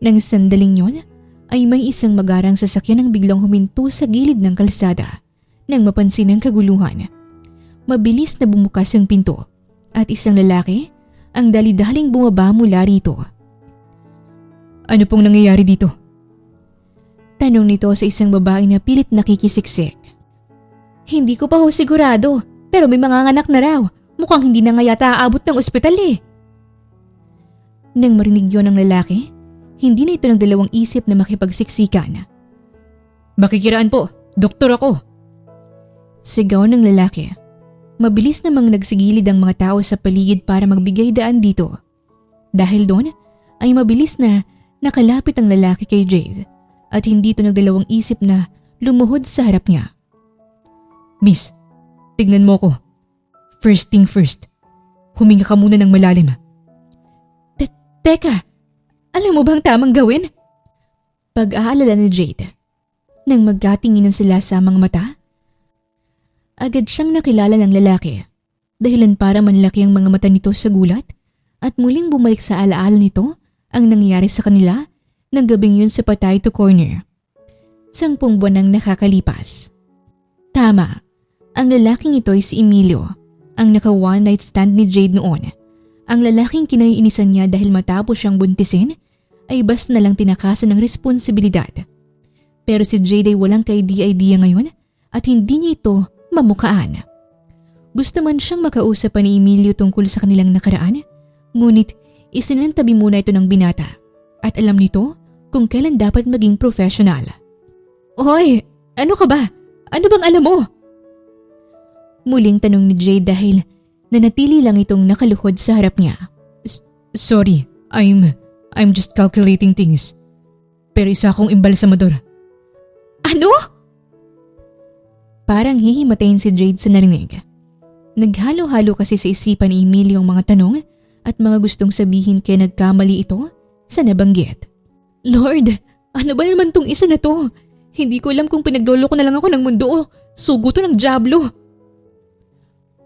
Nang sandaling yon ay may isang magarang sasakyan ang biglang huminto sa gilid ng kalsada nang mapansin ang kaguluhan. Mabilis na bumukas ang pinto at isang lalaki ang dali-daling bumaba mula rito. Ano pong nangyayari dito? Tanong nito sa isang babae na pilit nakikisiksik. Hindi ko pa ho sigurado, pero may manganganak na raw. Mukhang hindi na nga yata aabot ng ospital Nang marinig yon ng lalaki, hindi na ito nagdalawang isip na makipagsiksikan. Makikiraan po, doktor ako. Sigaw ng lalaki. Mabilis namang nagsigilid ang mga tao sa paligid para magbigay daan dito. Dahil doon ay mabilis na nakalapit ang lalaki kay Jade. At hindi ito nagdalawang isip na lumuhod sa harap niya. Miss, tignan mo ko. First thing first, huminga ka muna ng malalim. Teka, alam mo bang tamang gawin? Pag-aalala ni Jade. Nang magkatinginan sila sa mga mata, agad siyang nakilala ng lalaki. Dahilan para manlaki ang mga mata nito sa gulat at muling bumalik sa alaala nito ang nangyari sa kanila ng gabing yun sa Potato Corner. 10 buwan nang nakakalipas. Tama, ang lalaking ito ay si Emilio, ang naka-one night stand ni Jade noon. Ang lalaking kinaiinisan niya dahil matapos siyang buntisin ay basta na lang tinakasan ng responsibilidad. Pero si Jade ay walang ka-idea ngayon at hindi niya ito mamukaan. Gusto man siyang makausap ni Emilio tungkol sa kanilang nakaraan, ngunit isinantabi muna ito ng binata. At alam nito kung kailan dapat maging professional. Hoy, Ano ka ba? Ano bang alam mo? Muling tanong ni Jade dahil nanatili lang itong nakaluhod sa harap niya.
Sorry, I'm just calculating things. Pero isa akong imbalsamador.
Ano? Parang hihimatayin si Jade sa narinig. Naghalo-halo kasi sa isipan ni Emilio ang mga tanong at mga gustong sabihin kaya nagkamali ito sa nabanggit. Lord, ano ba naman tong isa na to? Hindi ko alam kung pinaglolo ko na lang ako ng mundo o sugo to ng dyablo.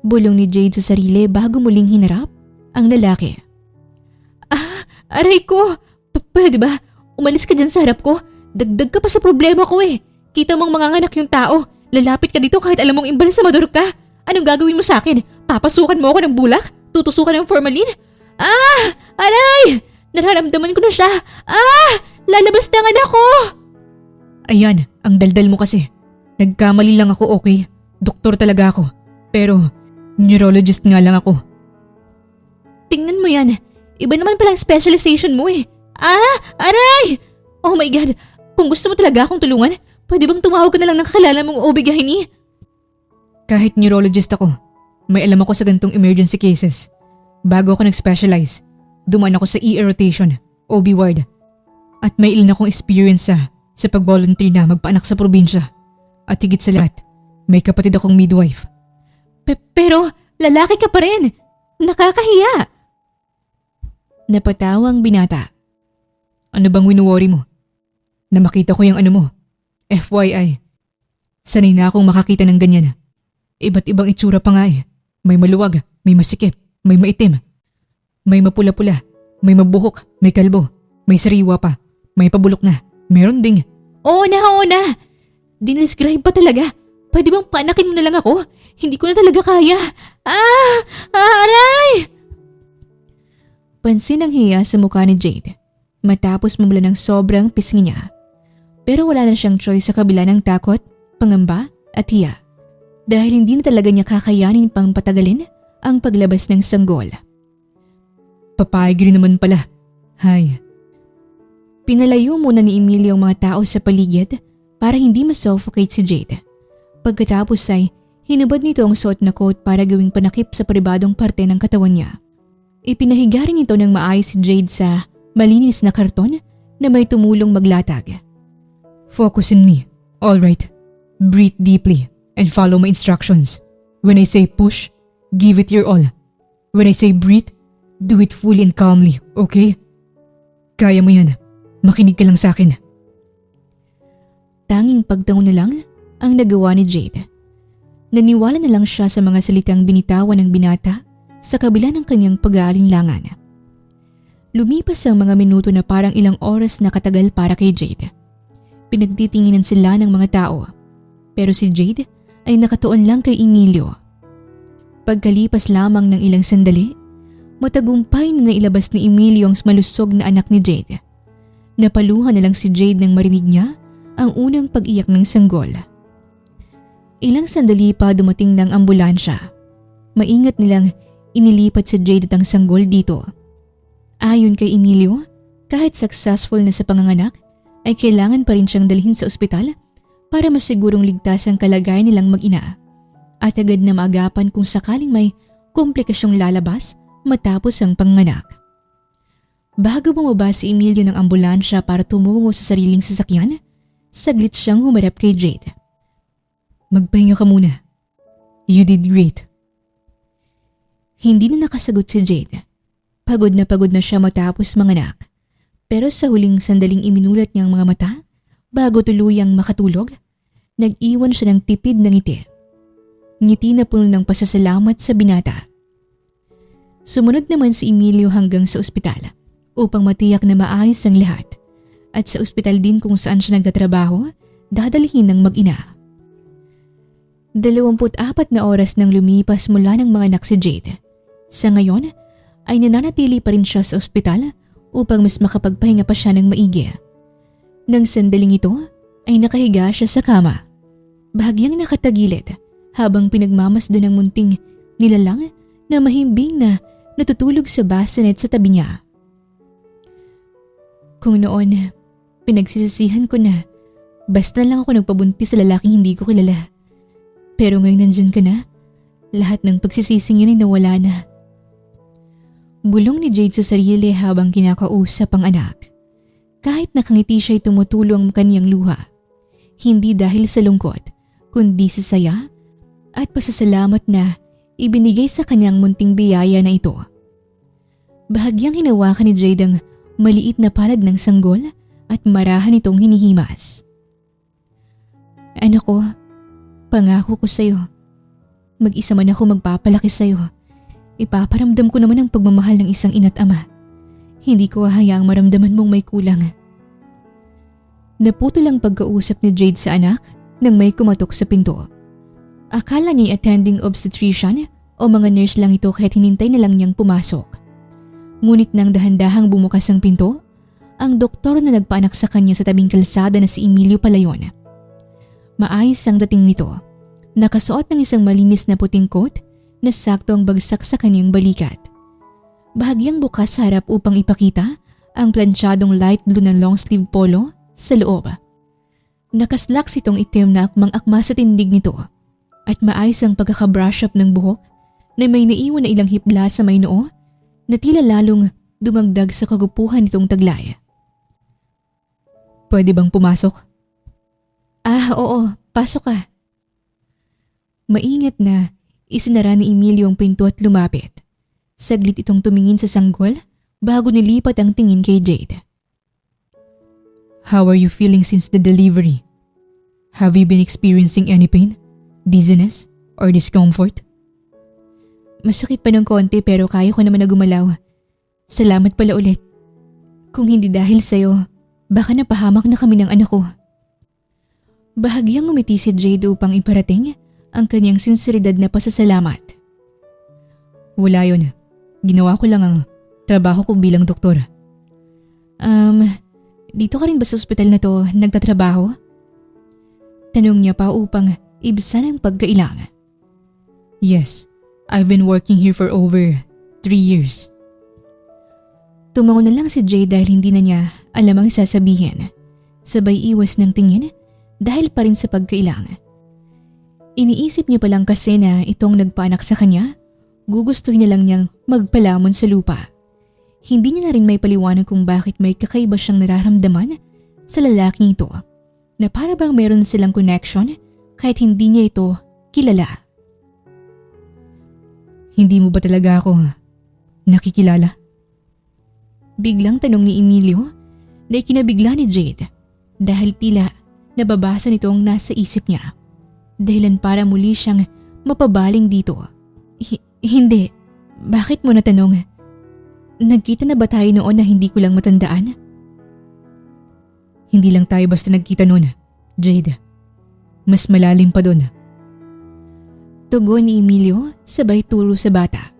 Bulong ni Jade sa sarili bago muling hinarap ang lalaki. Aray ko! Pwede ba? Umalis ka dyan sa harap ko. Dagdag ka pa sa problema ko eh. Kita mong manganganak yung tao. Lalapit ka dito kahit alam mong imbalsamador ka. Anong gagawin mo sa akin? Papasukan mo ako ng bulak? Tutusukan ng formalin? Aray! Nararamdaman ko na siya. Lalabas na ang anak ko!
Ayan, ang daldal mo kasi. Nagkamali lang ako, okay? Doktor talaga ako. Pero, neurologist nga lang ako.
Tingnan mo yan. Iba naman palang specialization mo eh. Aray! Oh my God! Kung gusto mo talaga akong tulungan, pwede bang tumawag ka na lang ng kakilala mong OB-GYN?
Kahit neurologist ako, may alam ako sa gantong emergency cases. Bago ako nag-specialize, dumaan ako sa ER rotation, OB ward. At may ilan akong experience sa pag-volunteer na magpaanak sa probinsya. At higit sa lahat, may kapatid akong midwife.
Pero lalaki ka pa rin. Nakakahiya. Napatawang binata.
Ano bang winuworry mo? Na makita ko yung ano mo. FYI. Sanay na akong makakita ng ganyan. Iba't ibang itsura pa nga eh. May maluwag, may masikip, may maitim. May mapula-pula, may mabuhok, may kalbo, may sariwa pa, may pabulok na, meron ding.
Oo na. Dinescribe pa talaga. Pwede bang paanakin mo na lang ako? Hindi ko na talaga kaya. Aray! Pansin ang hiya sa mukha ni Jade matapos mamula ng sobrang pisngi niya. Pero wala na siyang choice sa kabila ng takot, pangamba at hiya. Dahil hindi na talaga niya kakayanin pang patagalin ang paglabas ng sanggol.
Papayag rin naman pala. Hay.
Pinalayo muna ni Emilio ang mga tao sa paligid para hindi masuffocate si Jade. Pagkatapos ay hinubad nito ang suot na coat para gawing panakip sa pribadong parte ng katawan niya. Ipinahiga rin ito ng maayos si Jade sa malinis na karton na may tumulong maglatag.
Focus on me. All right. Breathe deeply and follow my instructions. When I say push, give it your all. When I say breathe, do it fully and calmly, okay? Kaya mo yan. Makinig ka lang sa akin.
Tanging pagtango na lang ang nagawa ni Jade. Naniwala na lang siya sa mga salitang binitawan ng binata sa kabila ng kanyang pag-aalinlangan. Lumipas ang mga minuto na parang ilang oras na katagal para kay Jade. Pinagtitinginan sila ng mga tao. Pero si Jade ay nakatuon lang kay Emilio. Pagkalipas lamang ng ilang sandali, matagumpay na nailabas ni Emilio ang malusog na anak ni Jade. Napaluhan na lang si Jade nang marinig niya ang unang pag-iyak ng sanggol. Ilang sandali pa dumating ng ambulansya. Maingat nilang inilipat si Jade at ang sanggol dito. Ayon kay Emilio, kahit successful na sa panganganak, ay kailangan pa rin siyang dalhin sa ospital para masigurong ligtas ang kalagayan nilang mag-ina at agad na maagapan kung sakaling may komplikasyong lalabas matapos ang panganak. Bago bumaba si Emilio ng ambulansya para tumungo sa sariling sasakyan, saglit siyang humarap kay Jade.
Magpahinga ka muna. You did great.
Hindi na nakasagot si Jade. Pagod na siya matapos manganak. Pero sa huling sandaling iminulat niyang mga mata, bago tuluyang makatulog, nag-iwan siya ng tipid na ngiti. Ngiti na puno ng pasasalamat sa binata. Sumunod naman si Emilio hanggang sa ospital upang matiyak na maayos ang lahat. At sa ospital din kung saan siya nagtatrabaho, dadalhin ng mag-ina. 24 na oras nang lumipas mula ng mga anak si Jade. Sa ngayon, ay nananatili pa rin siya sa ospital upang mas makapagpahinga pa siya ng maigi. Nang sandaling ito, ay nakahiga siya sa kama. Bahagyang nakatagilid habang pinagmamasdan ng munting nilalang na mahimbing na natutulog sa bassinet sa tabi niya. Kung noon, pinagsisisihan ko na Basta lang ako nagpabuntis sa lalaking hindi ko kilala. Pero ngayon nandyan ka na, lahat ng pagsisising yun ay nawala na. Bulong ni Jade sa sarili habang kinakausap ang anak. Kahit nakangiti siya ay tumutulo ang kanyang luha. Hindi dahil sa lungkot, kundi sa saya at pasasalamat na ibinigay sa kanyang munting biyaya na ito. Bahagyang hinawakan ni Jade ang maliit na palad ng sanggol at marahan itong hinihimas. Anak ko, pangako ko sa'yo. Mag-isa man ako magpapalaki sa'yo. Ipaparamdam ko naman ang pagmamahal ng isang ina't ama. Hindi ko hahayaang maramdaman mong may kulang. Naputol ang pagkausap ni Jade sa anak nang may kumatok sa pinto. Akala niya attending obstetrician o mga nurse lang ito kahit hinintay na lang niyang pumasok. Ngunit nang dahan-dahang bumukas ang pinto, ang doktor na nagpaanak sa kanya sa tabing kalsada na si Emilio Palayon. Maayos ang dating nito. Nakasuot ng isang malinis na puting coat na sakto ang bagsak sa kanyang balikat. Bahagyang bukas sa harap upang ipakita ang planchadong light blue na long sleeve polo sa loob. Nakaslaks itong itim na akmang-akma sa tindig nito at maayos ang pagkakabrush up ng buhok na may naiwan na ilang hipla sa may noo na tila lalong dumagdag sa kagupuhan nitong taglay.
Pwede bang pumasok?
Oo, pasok ka. Maingat na isinara ni Emilio ang pinto at lumapit. Saglit itong tumingin sa sanggol bago nilipat ang tingin kay Jade.
How are you feeling since the delivery? Have you been experiencing any pain, dizziness, or discomfort?
Masakit pa ng konti pero kaya ko naman na gumalaw. Salamat pala ulit. Kung hindi dahil sa'yo, baka napahamak na kami ng anak ko. Bahagyang ngumiti si Jade upang iparating ang kanyang sinseridad na pasasalamat.
Wala yun. Ginawa ko lang ang trabaho ko bilang doktor.
Dito ka rin ba sa ospital na to nagtatrabaho? Tanong niya pa upang ibsan ang pagkailang.
Yes, I've been working here for over 3 years.
Tumango na lang si Jade dahil hindi na niya alam ang sasabihin. Sabay iwas ng tingin dahil pa rin sa pagkailang. Iniisip niya pa lang kasi na itong nagpaanak sa kanya, gugustuhin na lang niyang magpalamon sa lupa. Hindi niya na rin may paliwanag kung bakit may kakaiba siyang nararamdaman sa lalaking ito na para bang meron silang connection kahit hindi niya ito kilala.
Hindi mo ba talaga ako nakikilala?
Biglang tanong ni Emilio na ikinabigla ni Jade dahil tila nababasa nito ang nasa isip niya. Dahilan para muli siyang mapabaling dito. Hindi. Bakit mo natanong? Nagkita na ba tayo noon na hindi ko lang matandaan?
Hindi lang tayo basta nagkita noon, Jade. Mas malalim pa doon.
Tugon ni Emilio sabay turo sa bata.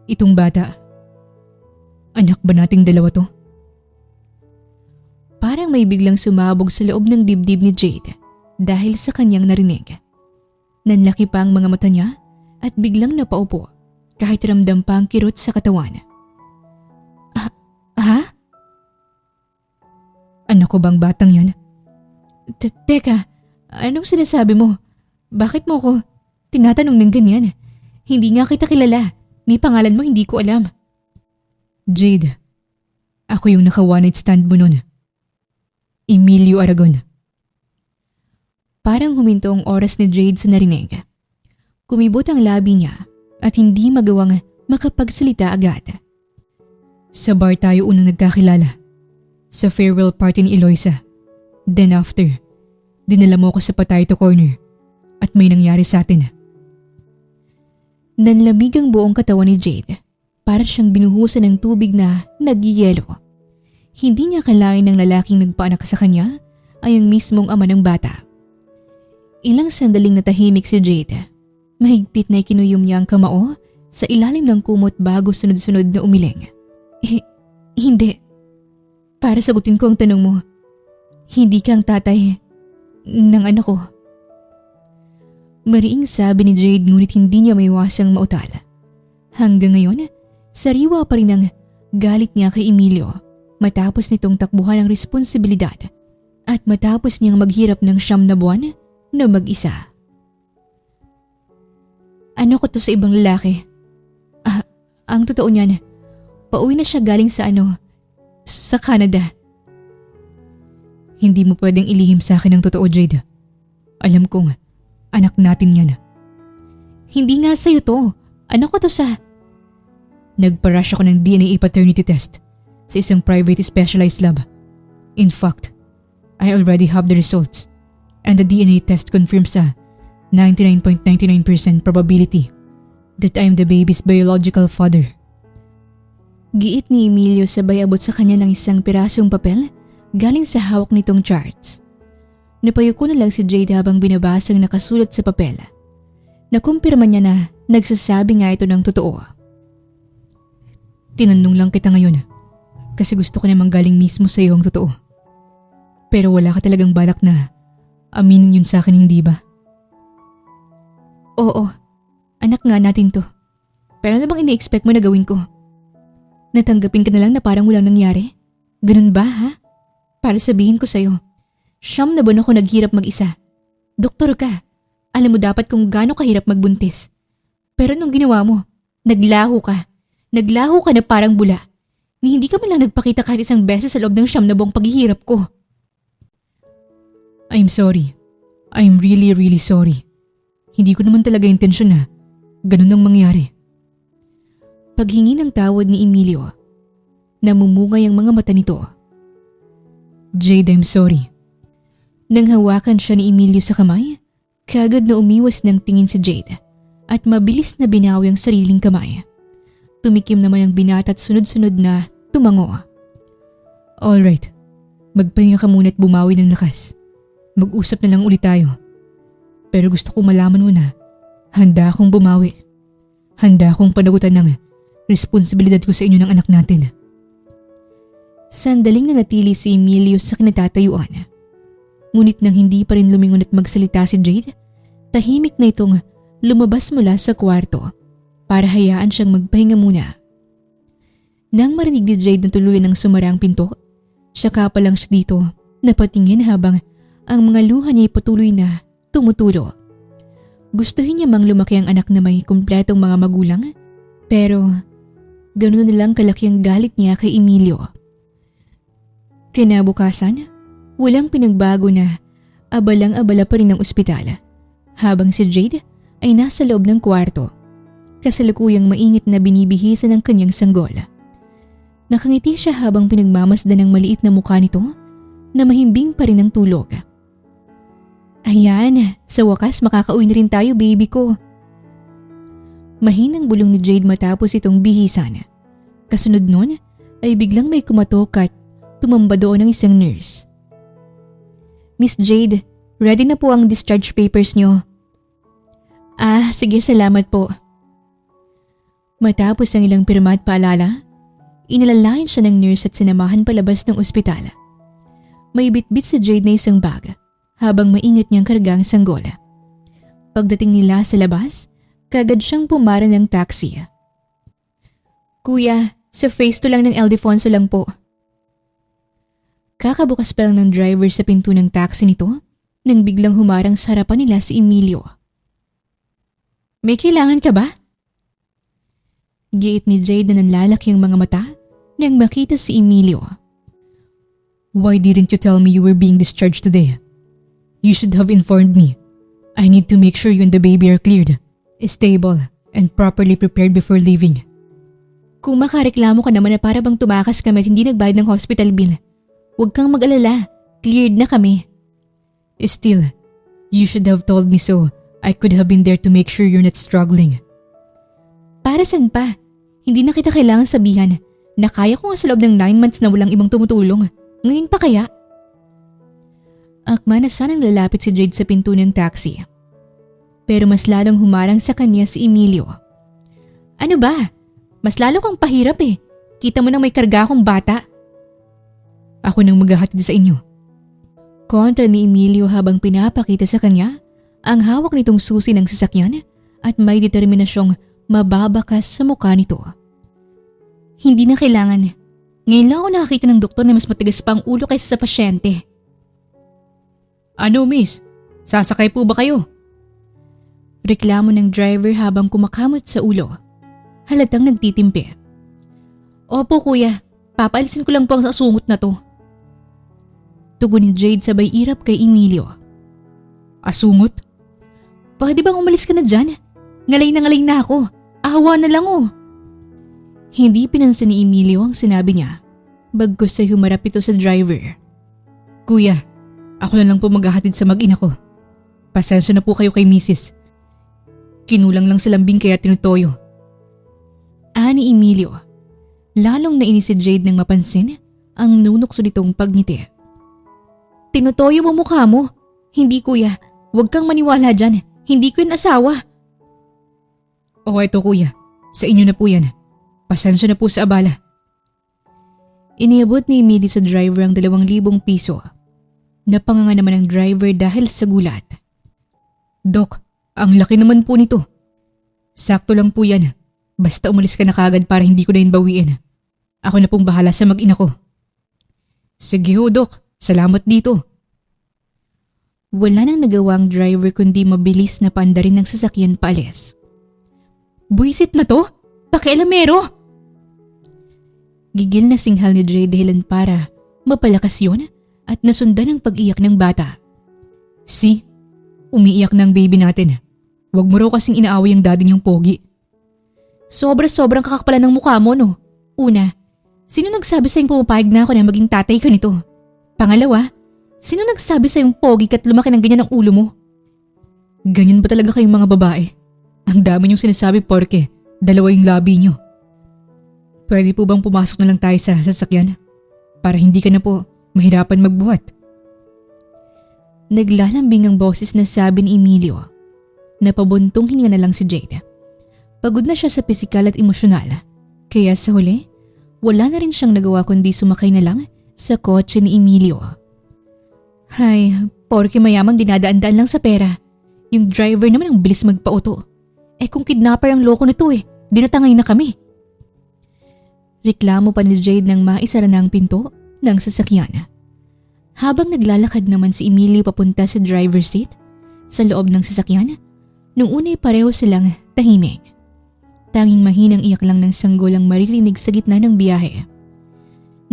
Itong bata, anak ba nating dalawa to?
Parang may biglang sumabog sa loob ng dibdib ni Jade dahil sa kanyang narinig. Nanlaki pa ang mga mata niya at biglang napaupo kahit ramdam pa ang kirot sa katawan. Ha?
Anak ko bang batang yan?
Teka, anong sinasabi mo? Bakit mo ko tinatanong ng ganyan? Hindi nga kita kilala. Ni pangalan mo hindi ko alam.
Jade, ako yung naka-one night stand mo nun. Emilio Aragon.
Parang huminto ang oras ni Jade sa narinig. Kumibot ang labi niya at hindi magawang makapagsalita agad.
Sa bar tayo unang nagkakilala. Sa farewell party ni Eloisa. Then after, dinala mo ko sa Potato Corner at may nangyari sa atin.
Nanlamig ang buong katawan ni Jade. Para siyang binuhusan ng tubig na nagyayelo. Hindi niya akalain ng lalaking nagpaanak sa kanya ay ang mismong ama ng bata. Ilang sandaling natahimik si Jade. Mahigpit na ikinuyom niya ang kamao sa ilalim ng kumot bago sunod-sunod na umiling. Hindi. Para sagutin ko ang tanong mo, hindi kang tatay ng anak ko. Mariing sabi ni Jade ngunit hindi niya maiwasang mautal. Hanggang ngayon, sariwa pa rin ang galit niya kay Emilio matapos nitong takbuhan ang responsibilidad At matapos niyang maghirap ng 9 na buwan na mag-isa. Ano ko to sa ibang lalaki? Ang totoo niyan, pauwi na siya galing sa Canada.
Hindi mo pwedeng ilihim sa akin ang totoo, Jade. Alam kong anak natin yan.
Hindi nga sa'yo to. Ano ko to sa...
Nagpa-rush ako ng DNA paternity test sa isang private specialized lab. In fact, I already have the results and the DNA test confirms a 99.99% probability that I am the baby's biological father.
Giit ni Emilio sabay abot sa kanya ng isang pirasong papel galing sa hawak nitong charts. Napayuko na lang si Jade habang binabasang nakasulat sa papel. Nakumpirma niya na nagsasabi nga ito ng totoo.
Tinanong lang kita ngayon kasi gusto ko namang galing mismo sa iyo ang totoo. Pero wala ka talagang balak na aminin yun sa akin, hindi ba?
Oo, anak nga natin to. Pero ano bang ini-expect mo na gawin ko? Natanggapin ka na lang na parang walang nangyari? Ganun ba ha? Para sabihin ko sa'yo, 9 na buwan ako naghirap mag-isa. Doktor ka, alam mo dapat kung gaano kahirap magbuntis. Pero nung ginawa mo, naglaho ka. Naglaho ka na parang bula. Ni hindi ka man lang nagpakita kahit isang beses sa loob ng 9 na buwang paghihirap ko.
I'm sorry. I'm really sorry. Hindi ko naman talaga intensyon na ganun ang mangyari.
Paghingi ng tawad ni Emilio, namumungay ang mga mata nito.
Jade, I'm sorry.
Nang hawakan siya ni Emilio sa kamay, kaagad na umiwas ng tingin si Jade at mabilis na binawi ang sariling kamay. Tumikim naman ang binata at sunod-sunod na tumango.
Alright, magpahinga ka muna at bumawi ng lakas. Mag-usap na lang ulit tayo. Pero gusto ko malaman mo na handa akong bumawi. Handa akong panagutan ng responsibilidad ko sa inyo ng anak natin.
Sandaling nanatili si Emilio sa kinatatayuan. Ngunit nang hindi pa rin lumingon at magsalita si Jade, tahimik na itong lumabas mula sa kwarto para hayaan siyang magpahinga muna. Nang marinig ni Jade na tuluyan ng sumara ang pinto, saka pa lang siya dito napatingin habang ang mga luha niya ay patuloy na tumutulo. Gustuhin niya mang lumaki ang anak na may kumpletong mga magulang, pero ganoon na lang kalaki ang galit niya kay Emilio. Kinabukasan, walang pinagbago na abalang-abala pa rin ang ospital, habang si Jade ay nasa loob ng kwarto, kasalukuyang mainit na binibihisan ng kanyang sanggol. Nakangiti siya habang pinagmamasdan ng maliit na mukha nito na mahimbing pa rin ang tulog. Ayan, sa wakas makakauwi na rin tayo, baby ko. Mahinang bulong ni Jade matapos itong bihisan. Kasunod nun ay biglang may kumatok at tumamba doon ang isang nurse. Miss Jade, ready na po ang discharge papers nyo. Sige, salamat po. Matapos ang ilang pirma at paalala, inalalayan siya ng nurse at sinamahan palabas ng ospital. May bitbit si Jade na isang bag habang maingat niyang karga ang sanggol. Pagdating nila sa labas, kagad siyang pumara ng taxi. Kuya, sa phase 2 lang ng Ildefonso lang po. Kakabukas pa lang ng driver sa pinto ng taxi nito nang biglang humarang sa harapan nila si Emilio. May kailangan ka ba? Giit ni Jade na nanlalaki ang mga mata nang makita si Emilio.
Why didn't you tell me you were being discharged today? You should have informed me. I need to make sure you and the baby are cleared, stable, and properly prepared before leaving.
Kung makareklamo ka naman na para bang tumakas kami at hindi nagbayad ng hospital bill, huwag kang mag-alala. Cleared na kami.
Still, you should have told me so I could have been there to make sure you're not struggling.
Para saan pa? Hindi na kita kailangan sabihan na kaya ko nga sa loob ng 9 months na walang ibang tumutulong. Ngayon pa kaya? Akma na sanang lalapit si Jade sa pinto ng taxi. Pero mas lalong humarang sa kanya si Emilio. Ano ba? Mas lalo kang pahirap eh. Kita mo nang may karga akong bata.
Ako nang maghahatid sa inyo.
Kontra ni Emilio habang pinapakita sa kanya ang hawak nitong susi ng sasakyan at may determinasyong mababakas sa mukha nito. Hindi na kailangan. Ngayon lang ako nakakita ng doktor na mas matigas pa ang ulo kaysa sa pasyente.
Ano miss? Sasakay po ba kayo?
Reklamo ng driver habang kumakamot sa ulo. Halatang nagtitimpi. Opo kuya, papaalisin ko lang po ang sasungot na to. Tugon ni Jade sabay irap kay Emilio.
Asungot?
Pwede bang umalis ka na dyan? Ngalay na ako. Ahawa na lang oh. Hindi pinansin ni Emilio ang sinabi niya. Bagkus ay humarap ito sa driver.
Kuya, ako na lang po maghahatid sa mag-ina ko. Pasensya na po kayo kay misis. Kinulang lang sa lambing kaya tinutoyo.
Ani Emilio. Lalong nainis si Jade nang mapansin ang nunokso nitong pagngiti. Tinutoyo mo mukha mo. Hindi kuya, huwag kang maniwala dyan. Hindi ko yung asawa.
O eto kuya, sa inyo na po yan. Pasensya na po sa abala.
Iniabot ni Emilio sa driver ang 2,000 piso. Napanganga naman ang driver dahil sa gulat.
Dok, ang laki naman po nito. Sakto lang po yan. Basta umalis ka na kagad para hindi ko na yun bawiin. Ako na pong bahala sa mag-ina ko. Sige ho, Dok. Salamat dito.
Wala nang nagawa ang driver kundi mabilis na paandarin ng sasakyan paalis. Buisit na to? Pakialamero! Gigil na singhal ni Jade dahilan para mapalakas yun at nasundan ang pag-iyak ng bata.
Si, umiiyak na ang baby natin. Huwag mo raw kasing inaaway ang daddy niyang pogi.
Sobrang kakakpala ng mukha mo no. Una, sino nagsabi sa'yong pumapayag na ako na maging tatay ka nito? Pangalawa, sino nagsabi sa'yong pogi ka't lumaki ng ganyan ang ulo mo?
Ganyan ba talaga kayong mga babae? Ang dami niyong sinasabi porke dalawa yung labi niyo. Pwede po bang pumasok na lang tayo sa sasakyan? Para hindi ka na po mahirapan magbuhat.
Naglalambing ang boses na sabi ni Emilio. Napabuntong hininga na lang si Jade. Pagod na siya sa pisikal at emosyonal. Kaya sa huli, wala na rin siyang nagawa kundi sumakay na lang sa kotse ni Emilio. Hay, porke mayamang dinadaan-daan lang sa pera. Yung driver naman ang bilis magpaauto. Kung kidnapper ang loko nito dinatangay na kami. Reklamo pa ni Jade nang maisara na ang pinto ng sasakyan. Habang naglalakad naman si Emilio papunta sa driver's seat, sa loob ng sasakyan, nung una'y pareho silang tahimik. Tanging mahinang iyak lang ng sanggol ang maririnig sa gitna ng biyahe.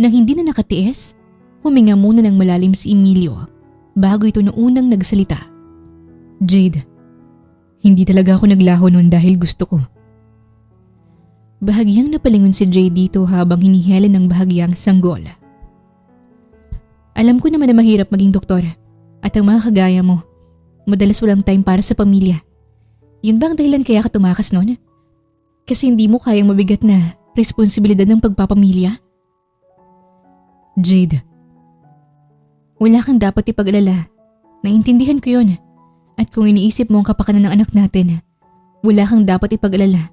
Nang hindi na nakatiis, huminga muna ng malalim si Emilio bago ito noonang nagsalita.
Jade, hindi talaga ako naglaho noon dahil gusto ko.
Bahagyang napalingon si Jade dito habang hinihilan ng bahagyang sanggol. Alam ko naman na mahirap maging doktor at ang mga kagaya mo, madalas walang time para sa pamilya. Yun ba ang dahilan kaya ka tumakas noon? Kasi hindi mo kayang mabigat na responsibilidad ng pagpapamilya?
Jade.
Wala kang dapat ipag-alala. Naintindihan ko yun. At kung iniisip mo ang kapakanan ng anak natin, wala kang dapat ipag-alala.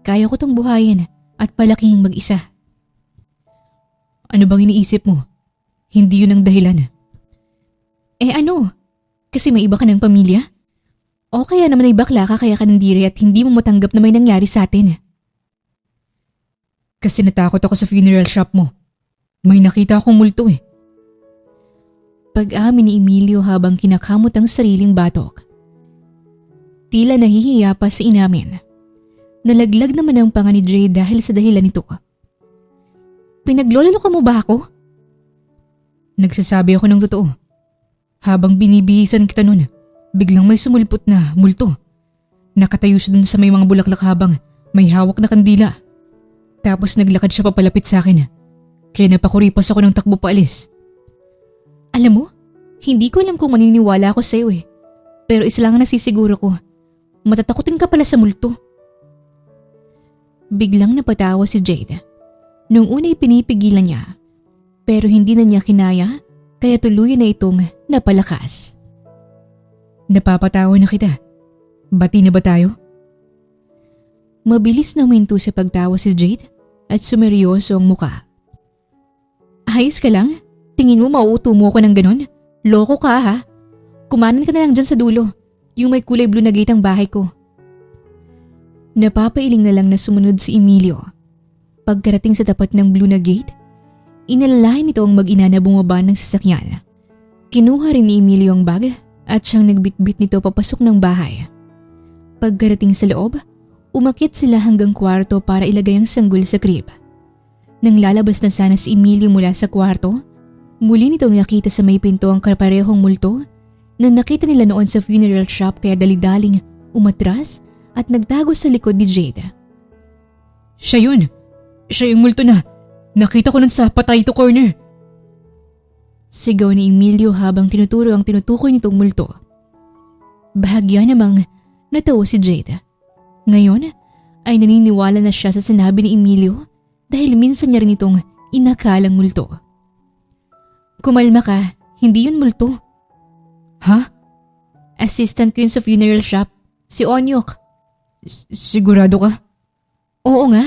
Kaya ko tong buhayin at palaking mag-isa.
Ano bang iniisip mo? Hindi yun ang dahilan.
Ano? Kasi may iba ka ng pamilya? O kaya naman ay bakla ka kaya ka nandiri at hindi mo matanggap na may nangyari sa atin?
Kasi natakot ako sa funeral shop mo. May nakita akong multo
Pag-amin ni Emilio habang kinakamot ang sariling batok. Tila nahihiya pa sa inamin. Nalaglag naman ang panga ni Jade dahil sa dahilan nito. Pinaglololo ka mo ba ako?
Nagsasabi ako ng totoo. Habang binibihisan kita nun, biglang may sumulpot na multo. Nakatayo siya dun sa may mga bulaklak habang may hawak na kandila. Tapos naglakad siya papalapit sa akin. Kaya napakuripas ako ng takbo paalis.
Alam mo, hindi ko alam kung maniniwala ako sa'yo Pero isa lang ang nasisiguro ko. Matatakotin ka pala sa multo. Biglang napatawa si Jade. Nung una'y pinipigilan niya. Pero hindi na niya kinaya kaya tuluyan na itong napalakas.
Napapatawa na kita. Bati na ba tayo?
Mabilis na huminto sa pagtawa si Jade at sumeryoso ang muka. Ayos ka lang? Tingin mo mauuto mo ako ng ganon? Loko ka ha? Kumanan ka na lang dyan sa dulo. Yung may kulay blue na gate ang bahay ko. Napapailing na lang na sumunod si Emilio. Pagkarating sa tapat ng blue na gate, inalalayan nito ang mag-ina na bumaba ng sasakyan. Kinuha rin ni Emilio ang bag at siyang nagbitbit nito papasok ng bahay. Pagkarating sa loob, umakyat sila hanggang kwarto para ilagay ang sanggol sa crib. Nang lalabas na sana si Emilio mula sa kwarto, muli nito nakita sa may pinto ang kaparehong multo na nakita nila noon sa funeral shop kaya dalidaling umatras at nagtago sa likod ni Jade.
Siya yun! Siya yung multo na! Nakita ko nun sa patay to corner!
Sigaw ni Emilio habang tinuturo ang tinutukoy nitong multo. Bahagya namang natawa si Jade. Ngayon ay naniniwala na siya sa sinabi ni Emilio dahil minsan niya rin itong inakalang multo. Kumalma ka, hindi yun multo.
Ha?
Assistant ko yun sa funeral shop, si Onyok.
Sigurado ka?
Oo nga,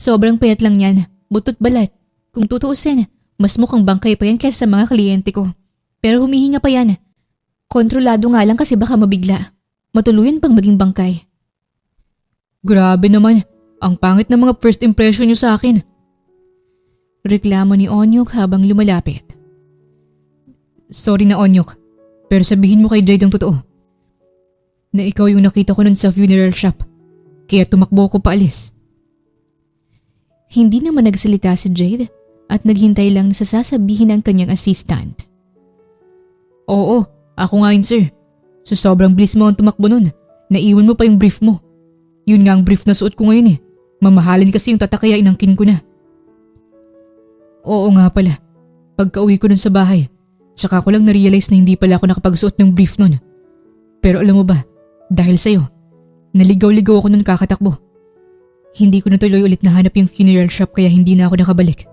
sobrang payat lang yan, butot balat. Kung tutuusin, mas mukhang bangkay pa yan kaysa sa mga kliyente ko. Pero humihinga pa yan. Kontrolado nga lang kasi baka mabigla. Matuluyan pang maging bangkay.
Grabe naman, ang pangit ng mga first impression niyo sa akin.
Reklamo ni Onyok habang lumalapit.
Sorry na Onyok, pero sabihin mo kay Jade ang totoo. Na ikaw yung nakita ko nun sa funeral shop, kaya tumakbo ko paalis.
Hindi naman nagsalita si Jade at naghintay lang sa sasabihin ng kanyang assistant.
Oo, ako nga yun sir. So sobrang bilis mo ang tumakbo nun, naiwan mo pa yung brief mo. Yun nga ang brief na suot ko ngayon eh. Mamahalin kasi yung tatak kaya inangkin ko na. Oo nga pala, pagka-uwi ko nun sa bahay, tsaka ko lang na-realize na hindi pala ako nakapagsuot ng brief nun. Pero alam mo ba, dahil sa'yo, naligaw-ligaw ako nun kakatakbo. Hindi ko natuloy ulit nahanap yung funeral shop kaya hindi na ako nakabalik.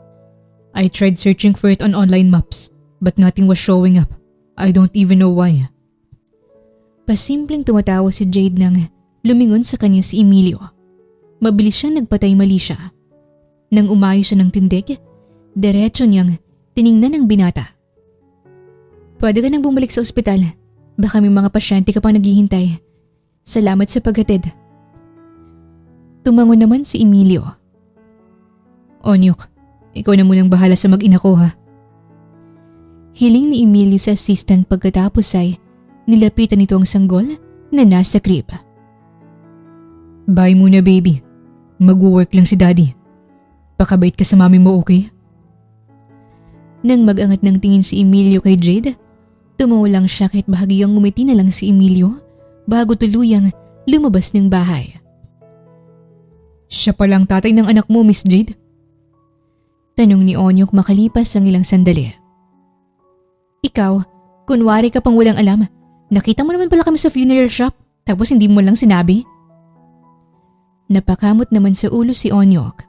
I tried searching for it on online maps, but nothing was showing up. I don't even know why.
Pasimpleng tumatawa si Jade nang lumingon sa kanya si Emilio. Mabilis siyang nagpatay-mali siya. Nang umayo siya ng tindig, diretso niyang tiningnan ang binata. Pwede ka nang bumalik sa ospital. Baka may mga pasyente ka pang naghihintay. Salamat sa paghatid. Tumangon naman si Emilio.
Onyok, ikaw na munang bahala sa mag-ina ko ha.
Hiling ni Emilio sa assistant pagkatapos ay nilapitan nito ang sanggol na nasa crib.
Bye muna baby. Mag-work lang si daddy. Pakabait ka sa mami mo, okay?
Nang mag-angat ng tingin si Emilio kay Jade, tumawa lang siya kahit bahagyang ngumiti na lang si Emilio bago tuluyang lumabas ng bahay.
Siya palang tatay ng anak mo, Miss Jade?
Tanong ni Onyok makalipas ang ilang sandali. Ikaw, kunwari ka pang walang alam. Nakita mo naman pala kami sa funeral shop tapos hindi mo lang sinabi. Napakamot naman sa ulo si Onyok.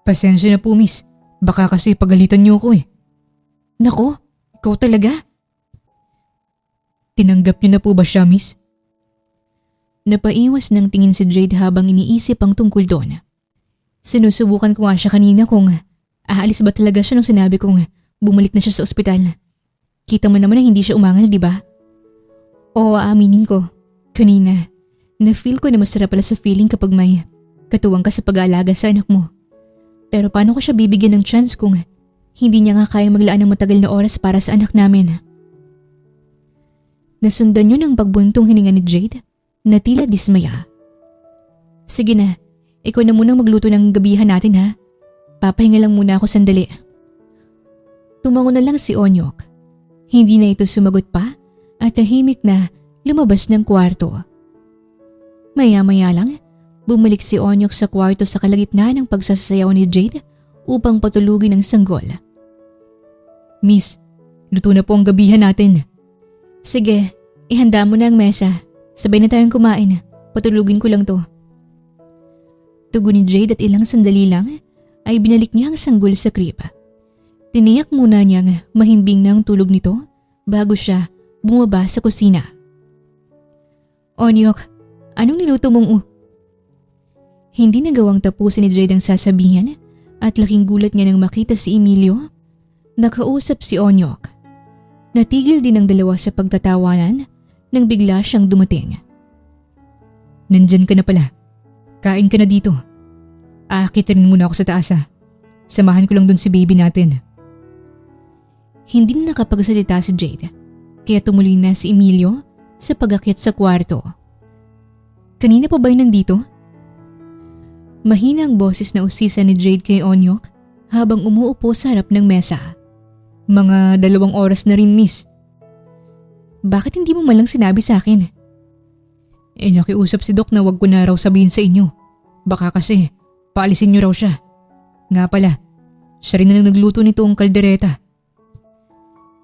Pasensya na po, miss. Baka kasi pagalitan niyo ako eh.
Nako, ikaw talaga?
Tinanggap niyo na po ba siya, miss?
Napaiwas ng tingin si Jade habang iniisip ang tungkol doon. Sinusubukan ko nga siya kanina kung aalis ba talaga siya nung sinabi kong bumalik na siya sa ospital. Kita mo naman na hindi siya umangal, di ba? Oo, aaminin ko. Kanina, na-feel ko na masarap pala sa feeling kapag may katuwang ka sa pag-aalaga sa anak mo. Pero paano ko siya bibigyan ng chance kung hindi niya nga kaya maglaan ng matagal na oras para sa anak namin? Nasundan yun ang pagbuntong hininga ni Jade na tila dismaya. Sige na, ikaw na munang magluto ng gabihan natin ha. Papahinga lang muna ako sandali. Tumango na lang si Onyok. Hindi na ito sumagot pa at tahimik na lumabas ng kwarto. Maya-maya lang, bumalik si Onyok sa kwarto sa kalagitnaan ng pagsasayaw ni Jade upang patulugin ang sanggol.
Miss, luto na po ang gabihan natin.
Sige, ihanda mo na ang mesa. Sabay na tayong kumain. Patulugin ko lang to. Tugon ni Jade at ilang sandali lang ay binalik niya ang sanggol sa crib. Tiniyak muna niyang mahimbing na ang tulog nito bago siya bumaba sa kusina. Onyok, anong niluto mong Hindi nagawang tapusin ni Jade ang sasabihin at laking gulat niya nang makita si Emilio. Nakausap si Onyok. Natigil din ang dalawa sa pagtatawanan nang bigla siyang dumating.
Nandyan ka na pala. Kain ka na dito. Aakit rin muna ako sa taas ha. Samahan ko lang dun si baby natin.
Hindi na nakapagsalita si Jade, kaya tumuloy na si Emilio sa pag-akyat sa kwarto. Kanina pa ba'y nandito? Mahina ang boses na usisa ni Jade kay Onyok habang umuupo sa harap ng mesa.
Mga 2 oras na rin, miss.
Bakit hindi mo malang sinabi sa akin?
Nakiusap si Doc na wag ko na raw sabihin sa inyo. Baka kasi paalisin niyo raw siya. Nga pala, siya rin na nagluto nitong kaldereta.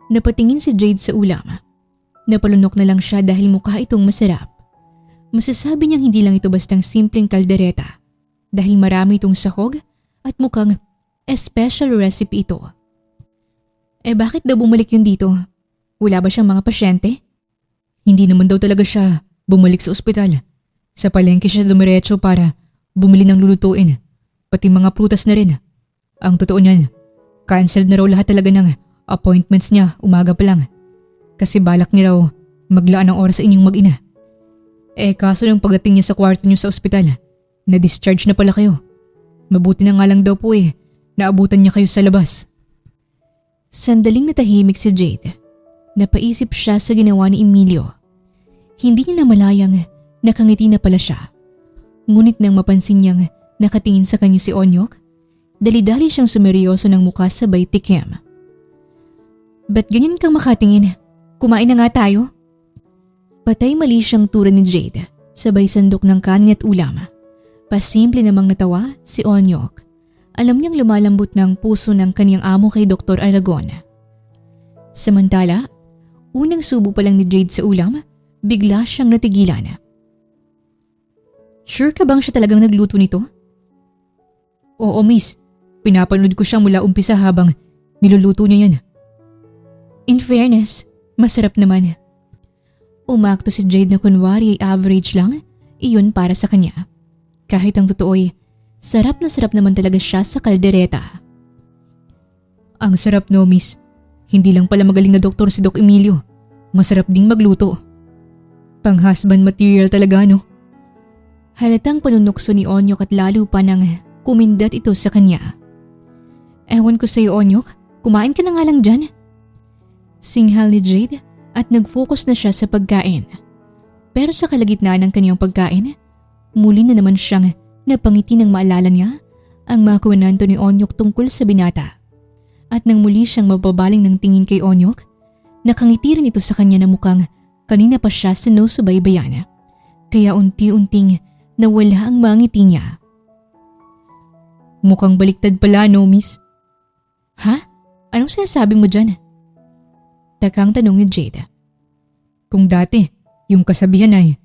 Napatingin si Jade sa ulam. Napalunok na lang siya dahil mukha itong masarap. Masasabi niyang hindi lang ito bastang simpleng kaldereta dahil marami itong sahog at mukhang special recipe ito. Bakit daw bumalik yun dito? Wala ba siyang mga pasyente?
Hindi naman daw talaga siya bumalik sa ospital. Sa palengke siya dumiretso para bumili ng lulutuin. Pati mga prutas na rin. Ang totoo niyan, canceled na raw lahat talaga ng appointments niya umaga pa lang. Kasi balak niya raw maglaan ng oras sa inyong mag-ina. Kaso nung pagdating niya sa kwarto niyo sa ospital, na-discharge na pala kayo. Mabuti na nga lang daw po naabutan niya kayo sa labas.
Sandaling natahimik si Jade. Napaisip siya sa ginawa ni Emilio. Hindi niya namalayang nakangiti na pala siya. Ngunit nang mapansin niyang nakatingin sa kanya si Onyok, dali-dali siyang sumeryoso ng mukha sabay tikim. Ba't ganyan kang makatingin? Kumain na nga tayo? Patay mali siyang tura ni Jade, sabay sandok ng kanin at ulam. Pasimple namang natawa si Onyok. Alam niyang lumalambot ng puso ng kaniyang amo kay Dr. Aragon. Samantala, unang subo pa lang ni Jade sa ulam, bigla siyang natigilan. Sure ka bang siya talagang nagluto nito?
Oo, miss. Pinapanood ko siya mula umpisa habang niluluto niya yan.
In fairness, masarap naman. Umakto si Jade na kunwari ay average lang, iyon para sa kanya. Kahit ang totoo ay sarap na sarap naman talaga siya sa kaldereta.
Ang sarap no, miss. Hindi lang pala magaling na doktor si Doc Emilio. Masarap ding magluto. Pang-husband material talaga, no?
Halatang panunukso ni Onyok at lalo pa nang kumindat ito sa kanya. Ewan ko sa'yo, Onyok. Kumain ka na nga lang dyan. Singhal ni Jade at nag-focus na siya sa pagkain. Pero sa kalagitnaan ng kaniyang pagkain, muli na naman siyang napangiti nang maalala niya ang mga kwento ni Onyok tungkol sa binata. At nang muli siyang mababaling ng tingin kay Onyok, nakangiti rin ito sa kanya na mukhang kanina pa siya sinusubaybayan. Kaya unti-unting nawala ang mga ngiti niya.
Mukhang baliktad pala, no, miss?
Ha? Anong sinasabi mo dyan? Takang tanong ni Jade.
Kung dati, yung kasabihan ay,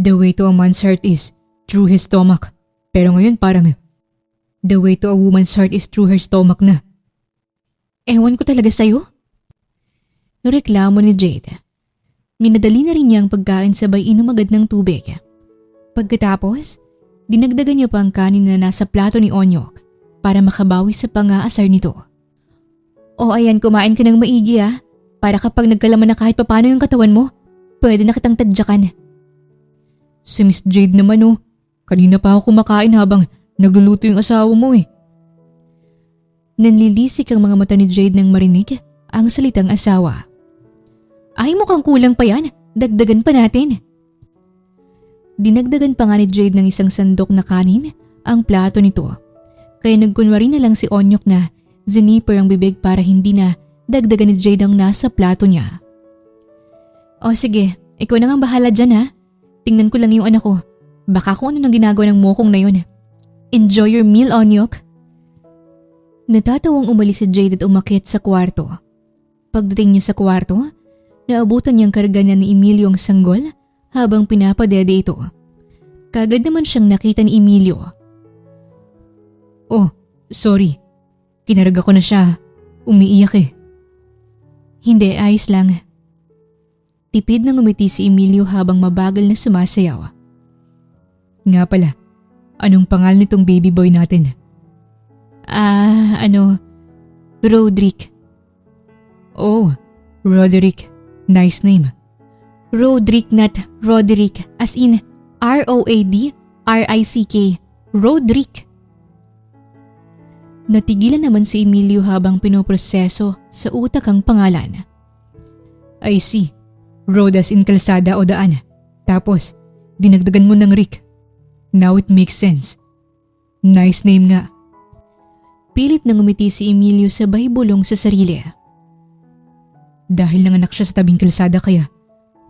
the way to a man's heart is through his stomach. Pero ngayon parang, the way to a woman's heart is through her stomach na.
Ewan ko talaga sa'yo. Reklamo ni Jade. Minadali na rin niya ang pagkain sabay inom agad ng tubig. Pagkatapos, dinagdagan niya pa ang kanin na nasa plato ni Onyok para makabawi sa pang-aasar nito. O ayan, kumain ka ng maigi para kapag nagkalaman na kahit papano yung katawan mo, pwede na kitang tadyakan.
Si Miss Jade naman kanina pa ako kumakain habang nagluluto yung asawa mo .
Nanlilisik ang mga mata ni Jade nang marinig ang salitang asawa. Ay, mukhang kulang pa yan. Dagdagan pa natin. Dinagdagan pa nga ni Jade ng isang sandok na kanin ang plato nito. Kaya nagkunwari na lang si Onyok na ziniper ang bibig para hindi na dagdagan ni Jade ang nasa plato niya. O sige, ikaw na nga bahala dyan . Tingnan ko lang yung anak ko. Baka kung ano nang ginagawa ng mokong na yun. Enjoy your meal, Onyok. Natatawang umalis si Jade at umakyat sa kwarto. Pagdating niya sa kwarto, naabutan niyang karga niya ni Emilio ang sanggol habang pinapadede ito. Kagad naman siyang nakita ni Emilio.
Oh, sorry. Kinarga ko na siya. Umiiyak .
Hindi, ayos lang. Tipid na ngumiti si Emilio habang mabagal na sumasayaw.
Nga pala, anong pangalan nitong baby boy natin?
Roderick.
Oh, Roderick. Nice name.
Roderick, not Roderick, as in R-O-A-D-R-I-C-K. Roderick. Natigilan naman si Emilio habang pinoproseso sa utak ang pangalan.
I see. Road as in kalsada o daan. Tapos, dinagdagan mo ng Rick. Now it makes sense. Nice name nga.
Pilit na ngumiti si Emilio sabay bulong sa sarili.
Dahil nanganak siya sa tabing kalsada kaya